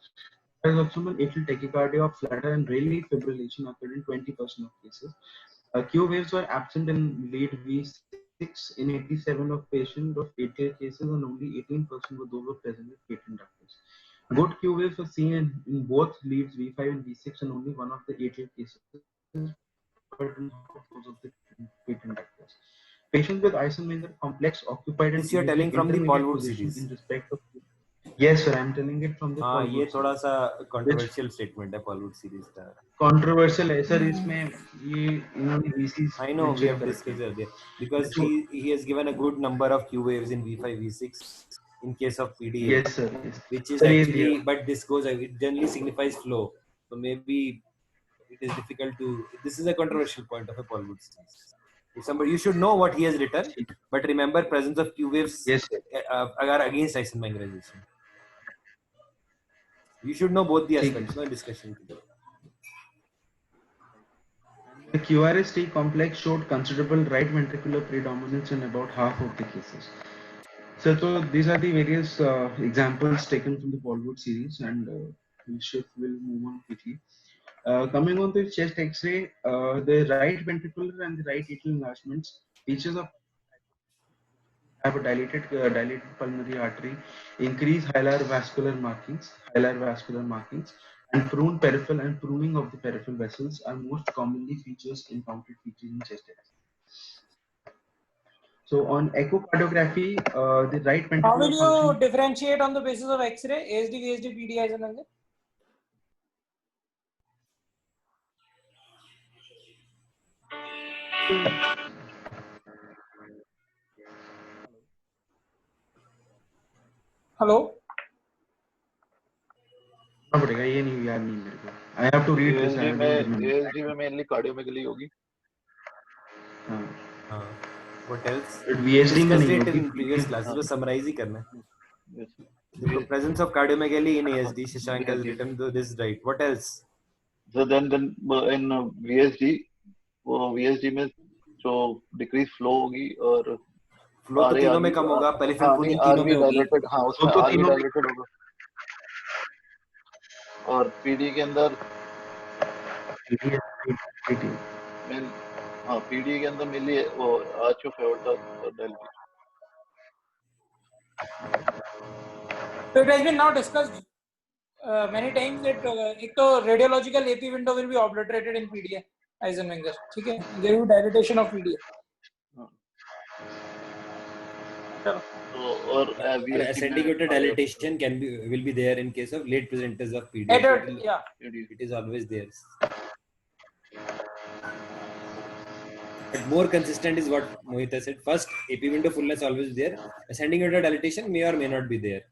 Paroxysmal atrial tachycardia of flutter and rarely fibrillation occurred in 20% of cases. Q waves were absent in lead V6 in 87% of patients of atrial cases, and only 18% of those were present with patent ductus. Good Q waves were seen in both leads V5 and V6 and only one of the atrial cases, but in those of the patent ductus. Patients with Eisenmenger complex occupied and this you're telling from the Polwood series in respect of. Yes sir, I'm telling it from the हाँ Polwood ये series. थोड़ा सा controversial statement है Polwood series का. Controversial है sir इसमें ये इन्होंने VCs. I know we have discussed earlier because he has given a good number of Q waves in V5 V6 in case of PDA. Yes sir. Yes. Which is actually, but this goes, it generally signifies flow. So maybe it is difficult to. This is a controversial point of a Polwood series. If somebody, you should know what he has written, but remember presence of Q waves. Yes sir. Against Eisenmengerization. You should know both the aspects. No discussion today. The QRST complex showed considerable right ventricular predominance in about half of the cases. So these are the various examples taken from the Polwood series, and we'll move on quickly. Coming on to chest X-ray, the right ventricular and the right atrial enlargements, features of have a dilated pulmonary artery, increase hilar vascular markings, and prune peripheral and pruning of the peripheral vessels are most commonly encountered features in chest X-ray. So on echocardiography, the right ventricular. How will you differentiate on the basis of X-ray, ASD, VSD, PD, Eisenmenger? Hello. पड़ेगा, ये नहीं याद नहीं मेरे को. I have to read this. I don't remember. ASD में mainly cardiomegaly होगी. हाँ. What else? But VSD में Discussed नहीं it होगी. in previous classes. बस summarize ही करना है. Yes. The presence of cardiomegaly in ASD, Shashank has written this right. What else? So then in VSD, वो VSD में जो decrease flow होगी और Flow तो तीनों में कम होगा. Peripheral हाँ pooling नहीं तीनों में RV होगी. dilated, हाँ उसमें तो RV तीनों dilated होगा. और PD के अंदर हाँ PD के अंदर मिली वो arch of aorta dilatation. So it has been now discussed many times that एक तो radiological AP window will be obliterated in PDA Eisenmenger. ठीक है? There will be dilatation of PDA. चलो. So और ascending aorta dilatation will be there in case of late presenters of PD. Yeah. It is always there. But more consistent is what Mohit has said. First, AP window fullness always there. Ascending aorta dilatation may or may not be there.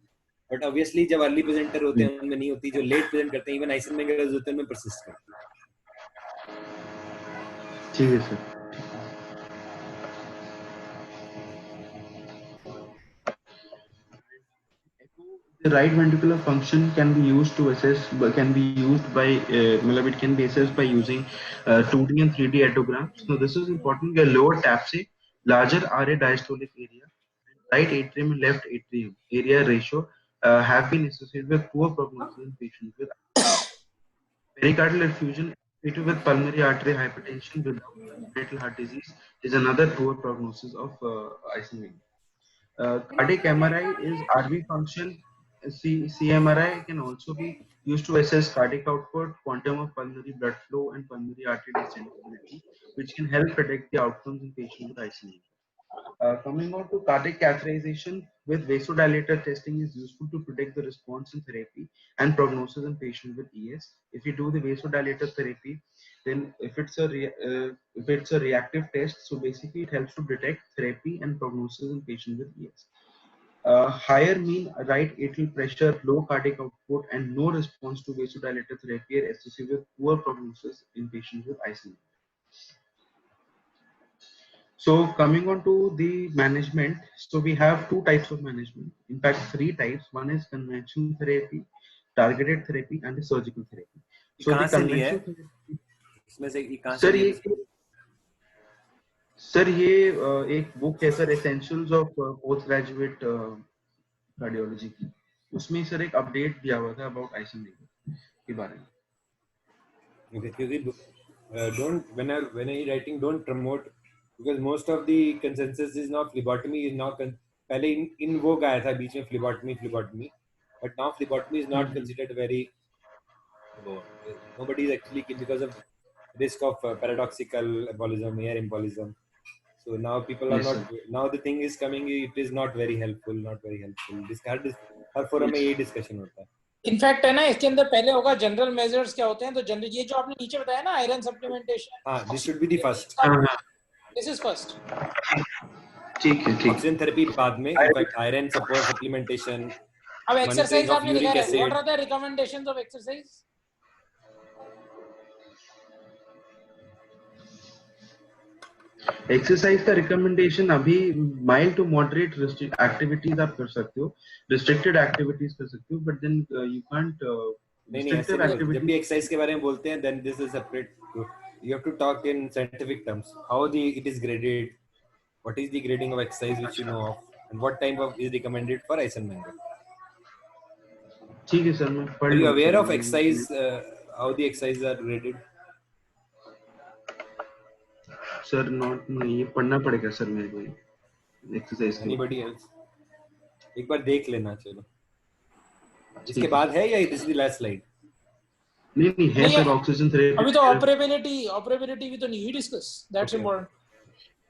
But obviously, जब early presenter होते हैं उनमें नहीं होती, जो late present करते हैं, even Eisenmenger होते हैं उनमें persist करती है. ठीक है sir. The right ventricular function can be used to assess, can be used by, it can be assessed by using 2D and 3D echograms. So this is important. The lower TAPSE, larger RA diastolic area, right atrium and left atrium area ratio have been associated with poor prognosis in patients with pericardial effusion associated with pulmonary artery hypertension without congenital heart disease is another poor prognosis of Eisenmenger. Cardiac MRI is RV function. CMRI can also be used to assess cardiac output, quantum of pulmonary blood flow, and pulmonary artery distensibility, which can help predict the outcomes in patients with Eisenmenger. Coming on to cardiac catheterization with vasodilator testing is useful to predict the response in therapy and prognosis in patients with ES. If you do the vasodilator therapy, then if it's a reactive test, so basically it helps to detect therapy and prognosis in patients with ES. Higher mean right atrial pressure, low cardiac output, and no response to vasodilator therapy are associated with poor prognosis in patients with Eisenmenger. So coming on to the management, so we have two types of management. In fact, three types. One is conventional therapy, targeted therapy, and the surgical therapy. So the conventional therapy, sir ये एक book है sir, essentials of post graduate cardiology की, उसमें sir एक update दिया हुआ था about आइसोमेगर के बारे में. Okay, क्योंकि don't when I writing don't promote, because most of the consensus is now phlebotomy is now पहले in vogue आया था बीच में phlebotomy, but now phlebotomy is not considered very. Nobody is actually keen because of risk of paradoxical embolism, air embolism. So now people are not. Now the thing is coming. It is not very helpful. Her forum में यही discussion होता है. In fact है ना, इसके अंदर पहले होगा जनरल मेजर्स क्या होते हैं. तो जनरल ये जो आपने नीचे बताया ना, आयरन सप्लीमेंटेशन, हाँ, this should be the first. This is first. ठीक है. ऑक्सीजन थेरेपी बाद में. In fact iron supplementation. अब एक्सरसाइज आपने लिखा है. What are the recommendations of exercise? Exercise का रिकमेंडेशन अभी माइल्ड टू मॉडरेट एक्टिविटीज आप कर सकते हो, रिस्ट्रिक्टेड एक्टिविटीज कर सकते हो, बट देन यू कांट. नहीं, जब भी एक्सरसाइज के बारे में बोलते हैं, then this is separate. You have to talk in scientific terms. How it is graded? What is the grading of exercise which you know of, and what type of is recommended for Eisenmenger? ठीक है sir, मैं पढ़. Are you aware of exercise? How the exercises are graded? Sir not, ये पढ़ना पड़ेगा sir मेरे को exercise. Anybody else? एक बार देख लेना. चलो, इसके बाद है या this is the last slide? नहीं है सर. ऑक्सीजन थेरेपी अभी तो ऑपरेबिलिटी भी तो नहीं discuss. That's important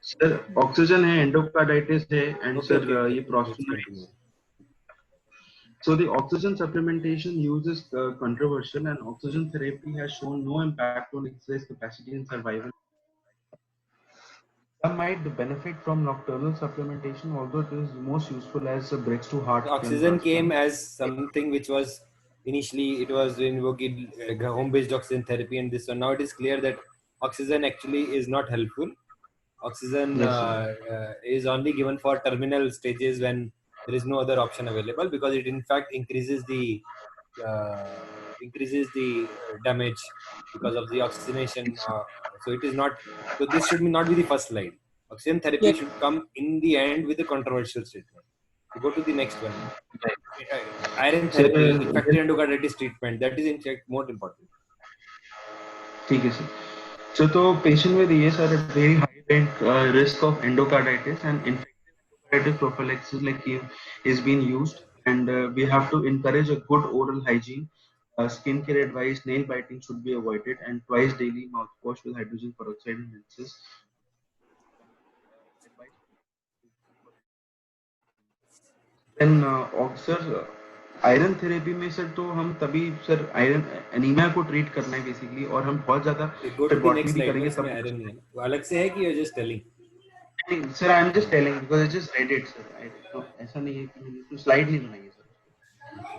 sir. Oxygen है, एंडोकार्डाइटिस है, एंड सर ये prostatitis. So the oxygen supplementation use is controversial, and oxygen therapy has shown no impact on exercise capacity and survival. Some might benefit from nocturnal supplementation, although it is most useful as a bridge to heart. Oxygen came as something which was initially it was invoking home-based oxygen therapy and this one. Now it is clear that oxygen actually is not helpful. Oxygen Yes, sir. is only given for terminal stages when there is no other option available, because it in fact increases the damage because of the oxygenation. So it is not. So this should not be the first slide. Oxygen therapy Yes. should come in the end with a controversial statement. We go to the next one. Iron Sir, therapy, infected endocarditis treatment. That is in fact more important. ठीक है sir. So तो patient with ES are at very high risk of endocarditis, and infective endocarditis prophylaxis like is being used, and we have to encourage a good oral hygiene. Skin care advice, nail biting should be avoided, and twice daily mouthwash with hydrogen peroxide and rinses. Then sir, iron therapy में sir तो हम तभी sir iron anaemia को treat करना है basically, और हम बहुत ज्यादा Go to the फिटबॉटमी next भी slide. करेंगे इसमें तब. iron नहीं है. वो अलग से है कि you're just telling? Sir I am just telling because I just read it sir. ऐसा नहीं है कि मैंने तो स्लाइड ही बनाई है sir.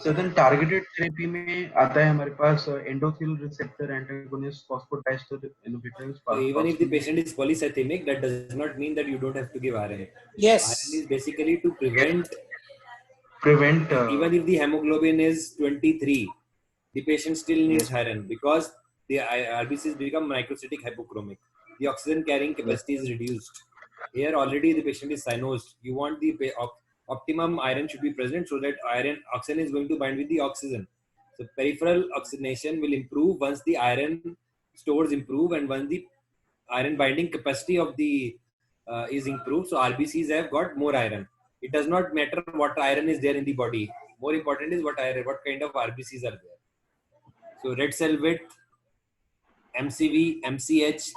Sir then targeted therapy में आता है हमारे पास endothelial receptor antagonist, phosphodiester inhibitors, So even if the patient is polycythemic, that does not mean that you don't have to give iron. Yes. Iron is basically to prevent. prevent Even if the hemoglobin is 23, the patient still needs yes, iron because the RBCs become microcytic hypochromic. The oxygen carrying capacity is reduced. Here already the patient is cyanosed. You want the optimum iron should be present so that oxygen is going to bind with the oxygen. So peripheral oxygenation will improve once the iron stores improve and once the iron binding capacity of the is improved. So RBCs have got more iron. It does not matter what iron is there in the body. More important is what kind of RBCs are there. So red cell width, MCV, MCH.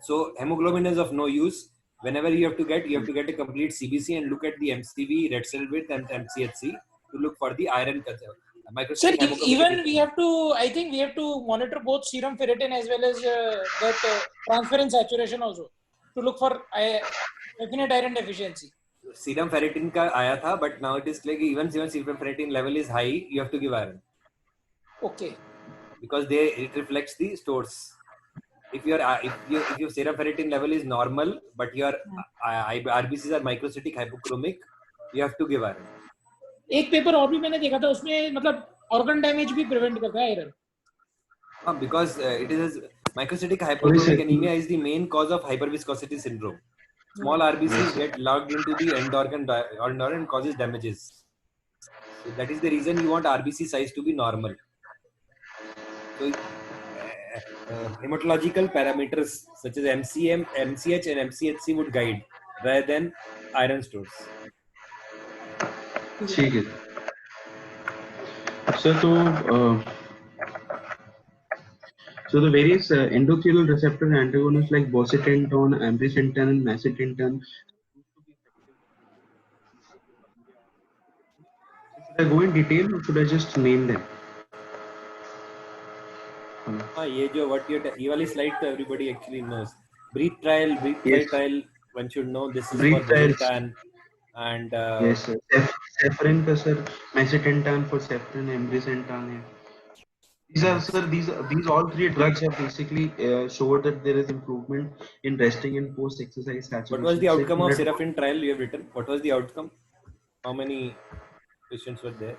So hemoglobin is of no use. Whenever you have to get a complete CBC and look at the MCV, red cell width, and MCHC to look for the iron. Sir, even we have to, I think we have to monitor both serum ferritin as well as that transferrin saturation also to look for definite iron deficiency. Serum ferritin का आया था, but now it is like even serum ferritin level is high, you have to give iron. Okay. Because it reflects the stores. If your serum ferritin level is normal, but your RBCs are microcytic hypochromic, you have to give iron. एक paper और भी मैंने देखा था, उसमें मतलब organ damage भी prevent करता है iron. Because it is microcytic hypochromic anemia is the main cause of hyperviscosity syndrome. Small RBCs get logged into the end organ and causes damages. So that is the reason you want RBC size to be normal. So hematological parameters such as MCM, MCH and MCHC would guide rather than iron stores. ठीक है sir. So the various endothelial receptor antagonists like bosentan, ambrisentan, and macitentan. Should I go in detail or should I just name them? ये वाली slide तो everybody actually knows. Breathe trial, one should know this is Breathe for trials. bosentan and Yes sir. Safrin का sir macitentan for safrin, ambrisentan है. These all three drugs have basically showed that there is improvement in resting and post-exercise saturation. What was the outcome of Serafin trial you have written? What was the outcome? How many patients were there?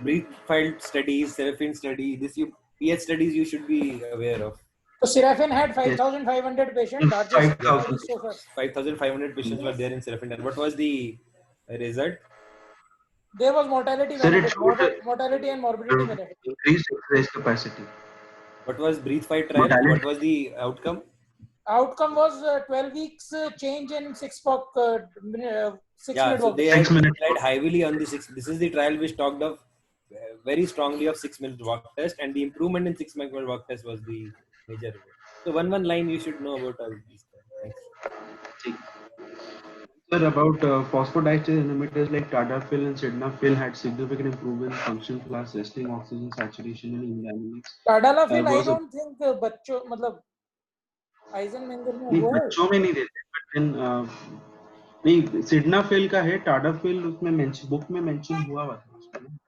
Brief filed studies, Serafin study. PH studies you should be aware of. So Serafin had 5,500 patients. 5,500 patients were there in Serafin. And what was the result? There was mortality benefit, mortality and morbidity benefit. Increased exercise capacity. What was Breathe Fight trial? What was the outcome? Outcome was 12 weeks change in 6 minute so they had tried heavily on the 6. This is the trial which talked of very strongly of 6-minute walk test, and the improvement in 6-minute walk test was the major. So one line you should know about all these. Thanks. Sir, about phosphodiesterase inhibitors like tadalafil and sildenafil had significant improvement in function class, resting oxygen saturation and hemodynamics. Tadalafil I don't think बच्चों मतलब Eisenmenger में हुआ है. बच्चों में नहीं देते, but then नहीं sildenafil का है, tadalafil उसमें बुक में मेंशन हुआ था.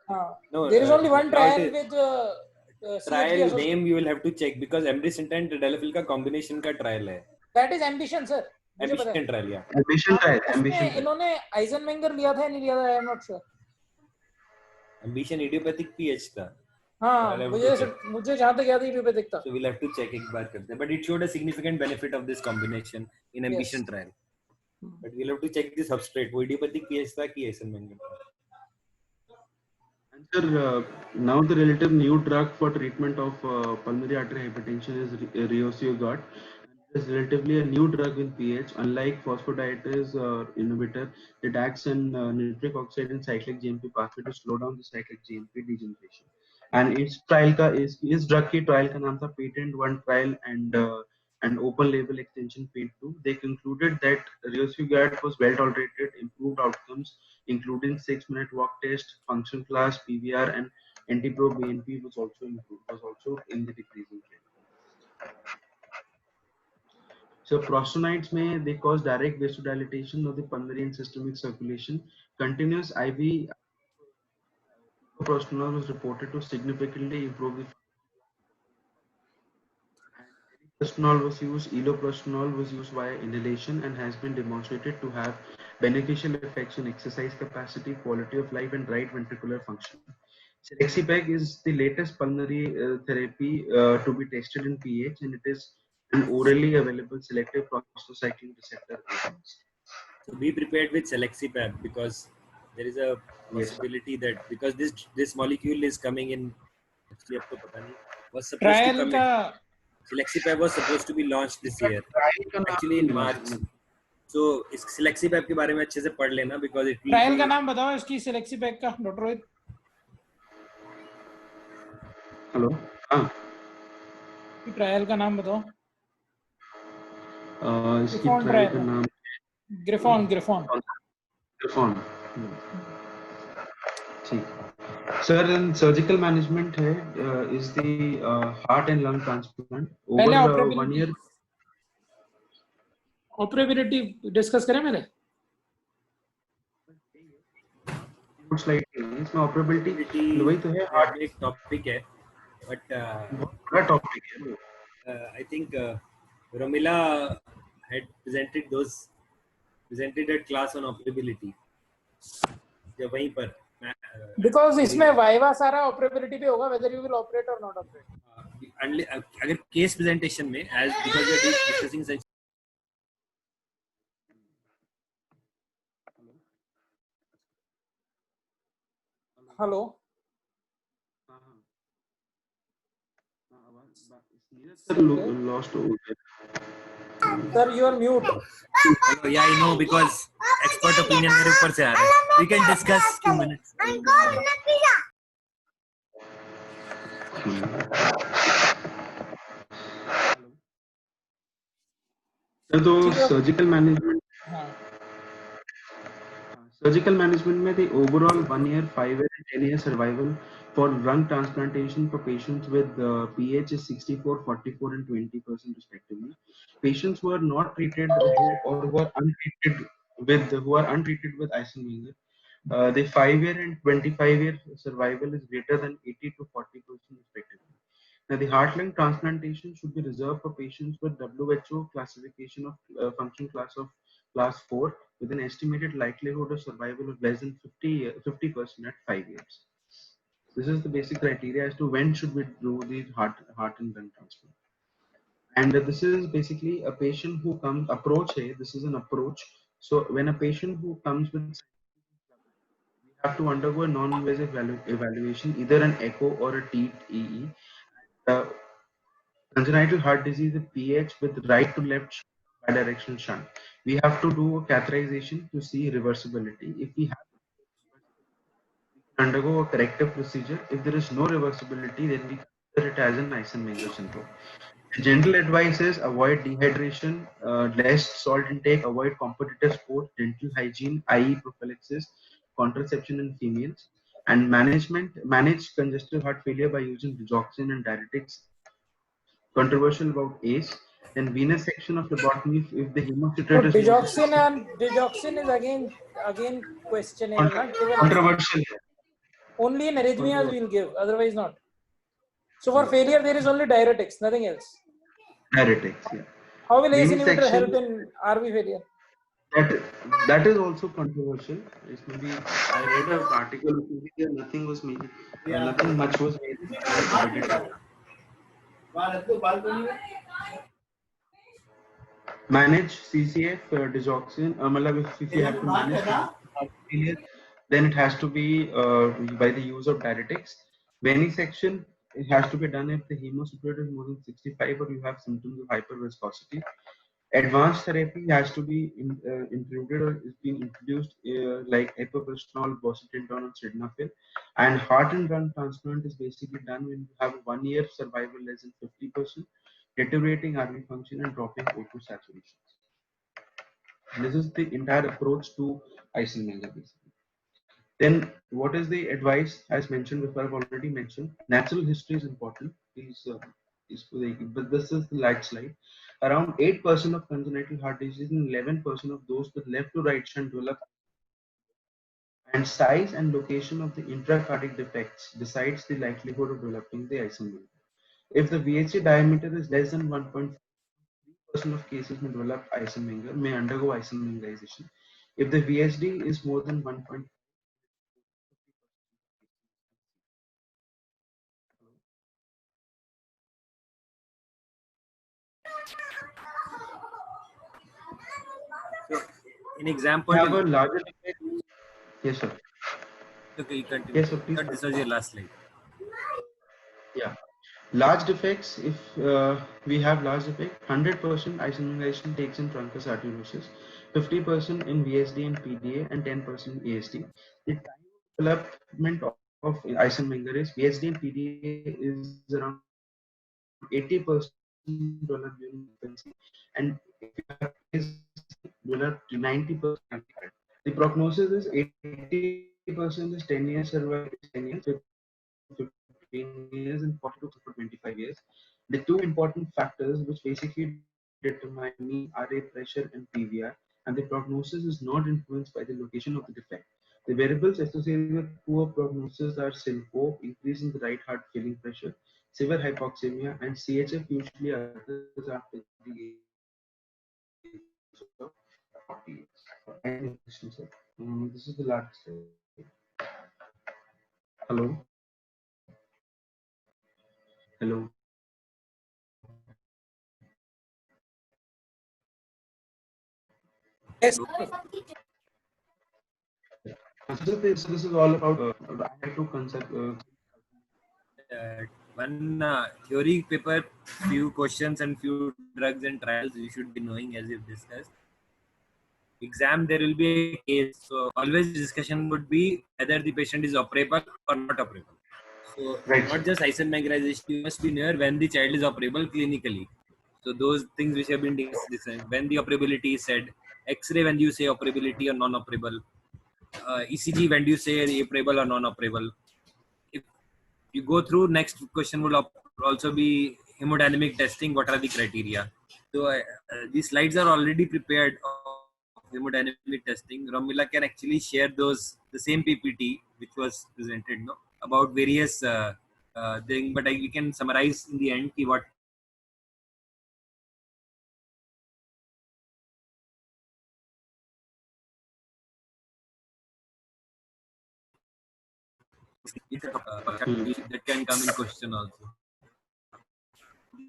No, there is only one now it trial is- with CHD trial associated. name you will have to check because ambrisentan and tadalafil का combination का trial है. That is ambition, sir. मुझे पता है. Ambition trial, yeah. Ambition trial, ambition उसमें trial. इन्होंने आइजनमेंगर लिया था या नहीं लिया था, I am not sure. Ambition idiopathic PH था. हाँ, I'll have मुझे to check. मुझे जहाँ तक याद है idiopathic था. So we'll have to check एक बार करते हैं. But it showed a significant benefit of this combination in ambition Yes. trial. But we'll have to check the substrate. वो idiopathic PH था कि Eisenmenger था. And sir, now the relative new drug for treatment of pulmonary artery hypertension is Riociguat. It is relatively a new drug in pH, unlike phosphodiesterase inhibitor that acts in nitric oxide and cyclic GMP pathway to slow down the cyclic GMP degeneration. And its trial का इस drug की trial का नाम था Patent 1 trial and open label extension PATE 2. They concluded that Riociguat was well tolerated, improved outcomes, including 6-minute walk test, function class, PVR, and NT-proBNP was also improved, was also in the decreasing trend. So prostanoids they cause direct vasodilation of the pulmonary and systemic circulation. Continuous IV prostanol was reported to significantly improve the prostanol was used, eloprostanol was used via inhalation and has been demonstrated to have beneficial effects on exercise capacity, quality of life, and right ventricular function. Selexipag is the latest pulmonary therapy to be tested in PH, and it is an orally available selective prostacyclin receptor agonist. So be prepared with Selexipag because there is a possibility that because this molecule is coming in, actually आपको पता नहीं, was supposed to trial come का in. Selexipag was supposed to be launched this year, actually in March. So इस Selexipag के बारे में अच्छे से पढ़ लेना because it will trial be, का नाम बताओ इसकी सेलेक्सिपैक का, डॉक्टर रोहित. हेलो हाँ ट्रायल का नाम बताओ. इसकी Griffon ट्रायल का trial. नाम ग्रिफॉन. ग्रिफॉन ठीक. Sir, in surgical management is the heart and lung transplant. पहले Over 1 year. ऑपरेबिलिटी डिस्कस करें मेरे. Slightly इसमें operability वही तो है, heart एक topic है, but बहुत बड़ा topic है. I think Romila had presented a class on operability. जब वहीं पर बिकॉज इसमें वाइवा सारा ऑपरेबिलिटी पे होगा, वेदर यू विल ऑपरेट और नॉट ऑपरेट. अगर केस प्रेजेंटेशन में as because we are discussing such hello Sir, lost over. सर, you are mute. yeah I know because expert opinion मेरे ऊपर से आ रहा है. We can discuss 2 minutes. Sir तो surgical management में the overall 1 year, 5 year, and 10 year survival for lung transplantation for patients with pH is 64, 44, and 20% respectively. Patients who are not treated or who are untreated with Eisenmenger, the 5 year and 25 year survival is greater than 80 to 40% respectively. Now, the heart-lung transplantation should be reserved for patients with WHO classification of function class of class 4 with an estimated likelihood of survival of less than 50% at 5 years. This is the basic criteria as to when should we do the heart and lung transplant. And this is basically a patient who comes approach. This is an approach. So when a patient who comes with, we have to undergo a non-invasive evaluation, either an echo or a TEE. Congenital heart disease is PH with right to left bidirectional shunt. We have to do a catheterization to see reversibility. If we have, we can undergo a corrective procedure. If there is no reversibility, then we consider it as an Eisenmenger syndrome. The general advice is avoid dehydration, less salt intake, avoid competitive sport, dental hygiene, IE prophylaxis, contraception in females, and manage congestive heart failure by using digoxin and diuretics. Controversial about ACE, then venous section of phlebotomy if the hemocitrator is digoxin is again questionable. controversial. Only in arrhythmias we will give, otherwise not. So for failure, there is only diuretics, nothing else. Diuretics, yeah. How will ACE inhibitor Venesection, help in RV failure? that is also controversial. It's maybe I read an article where nothing was made, nothing much was made. Manage CCF, digoxin. If you have to manage heart failure, then it has to be by the use of diuretics. Venesection, it has to be done if the hemosuppressor is more than 65 or you have symptoms of hyperviscosity. Advanced therapy has to be included or is being introduced like epoprostenol, bosutinol, and sildenafil. And heart and lung transplant is basically done when you have 1 year survival less than 50%, deteriorating RV function and dropping O2 saturations. This is the entire approach to Eisenmenger basically. Then what is the advice? As mentioned before, I've already mentioned, natural history is important. But this is the light slide. Around 8% of congenital heart disease and 11% of those with left to right shunt develop. And size and location of the intracardiac defects decides the likelihood of developing the Eisenmenger. If the VHC diameter is less than 1.3% of cases may develop Eisenmenger, may undergo Eisenmengerization. If the VHD is more than 1.5, So, in example, have a larger defect. Yes, sir. okay, you continue. Yes, sir, please. This was your last slide. Yeah. Large defects, if we have large defect, 100% Eisenmengerization takes in truncus arteriosus, 50% in VSD and PDA, and 10% ASD. The time of development of Eisenmenger is VSD and PDA is around 80% developed during infancy, and if you have developed 90%. The prognosis is 80% is 10 years survival, 10 years, 15 years, and 42 for 25 years. The two important factors which basically determine RA pressure and PVR, and the prognosis is not influenced by the location of the defect. The variables associated with poor prognosis are SILCO, increase in the right heart filling pressure, severe hypoxemia, and CHF usually others after the age of 40 years. Any questions, sir? This is the last slide. Hello? Hello? Yes. So this is all about I have to concept. One theory paper, few questions and few drugs and trials you should be knowing as you've discussed. Exam, there will be a case. So always discussion would be whether the patient is operable or not operable. So Right, not sir. just Eisenmengerization, you must be near when the child is operable clinically. So those things which have been discussed, when the operability is said, X-ray when you say operability or non-operable, ECG when do you say operable or non-operable. If you go through, next question will also be hemodynamic testing. What are the criteria? So these slides are already prepared of hemodynamic testing. Ramila can actually share those, the same PPT which was presented, no, about various things. But we can summarize in the end what. That can come in question also.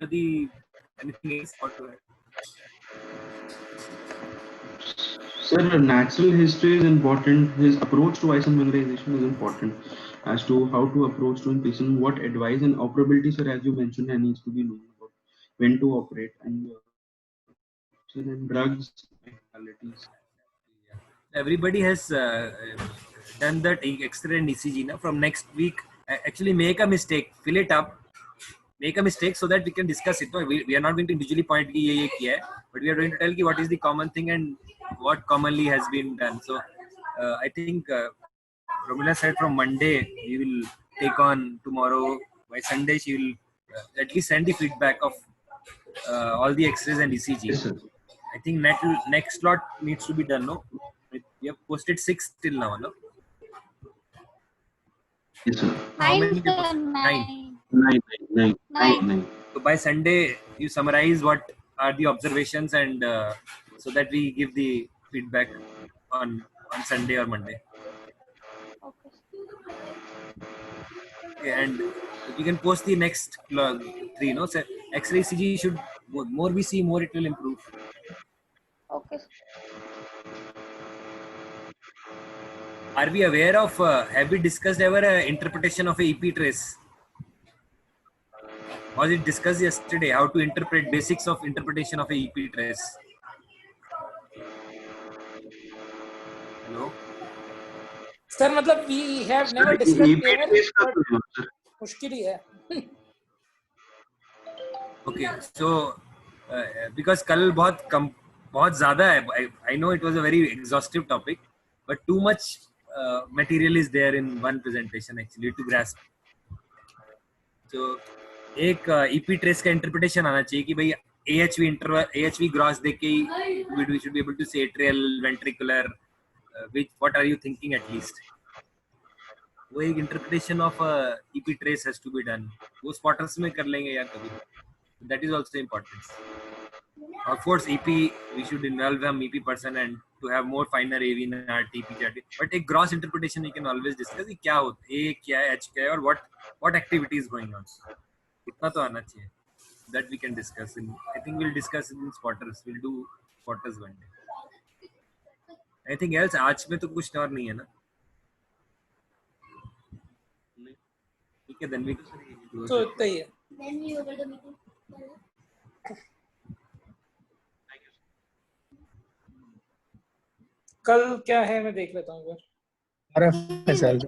Anything else? Sir, natural history is important. His approach to Eisenmengerization is important as to how to approach to a patient, what advice and operability, sir, as you mentioned, there needs to be known about when to operate and drugs, modalities. Everybody has done that X-ray and ECG. Now from next week, actually make a mistake, fill it up, make a mistake so that we can discuss it. No, we are not going to individually point ye kiya hai, but we are going to tell you what is the common thing and what commonly has been done. So I think Romila said from Monday we will take on tomorrow. By Sunday she will at least send the feedback of all the X-rays and ECG. Yes, sir. I think next slot needs to be done. No, we have posted 6 till now. No. Yes, sir. How Nine, many people? sir, 9. Nine, nine, nine, Nine. nine. So by Sunday, you summarize what are the observations, and so that we give the feedback on Sunday or Monday. Okay. Okay, and we can post the next 3. No, so X-ray CG should more we see, more it will improve. Okay. Are we aware of? Have we discussed ever interpretation of a EP trace? Was it discussed yesterday how to interpret basics of interpretation of a EP trace? Hello. Sir, मतलब we have never Sir, discussed EP ever, trace का but तो नहीं, sir. मुश्किल ही है. Okay, so because कल बहुत ज़्यादा है. I know it was a very exhaustive topic, but too much material is there in one presentation actually to grasp. So एक EP trace का interpretation आना चाहिए कि भाई AHV interval, AHV gross देख के we should be able to say atrial, ventricular, what are you thinking at least. वो एक interpretation of EP trace has to be done. वो spotters में कर लेंगे यार कभी. That is also important. Of course, EP we should involve some EP person and to have more finer AV in our TP chat. But a gross interpretation we can always discuss. कि क्या होता है, A क्या है, H क्या है, और what activity is going on. इतना तो आना चाहिए. That we can discuss. I think we'll discuss in spotters. We'll do spotters one day. Anything else? आज में तो कुछ और नहीं है ना? ठीक है, then we close So it. इतना ही है. Then we over the meeting. कल क्या है मैं देख लेता हूँ. RF है सर.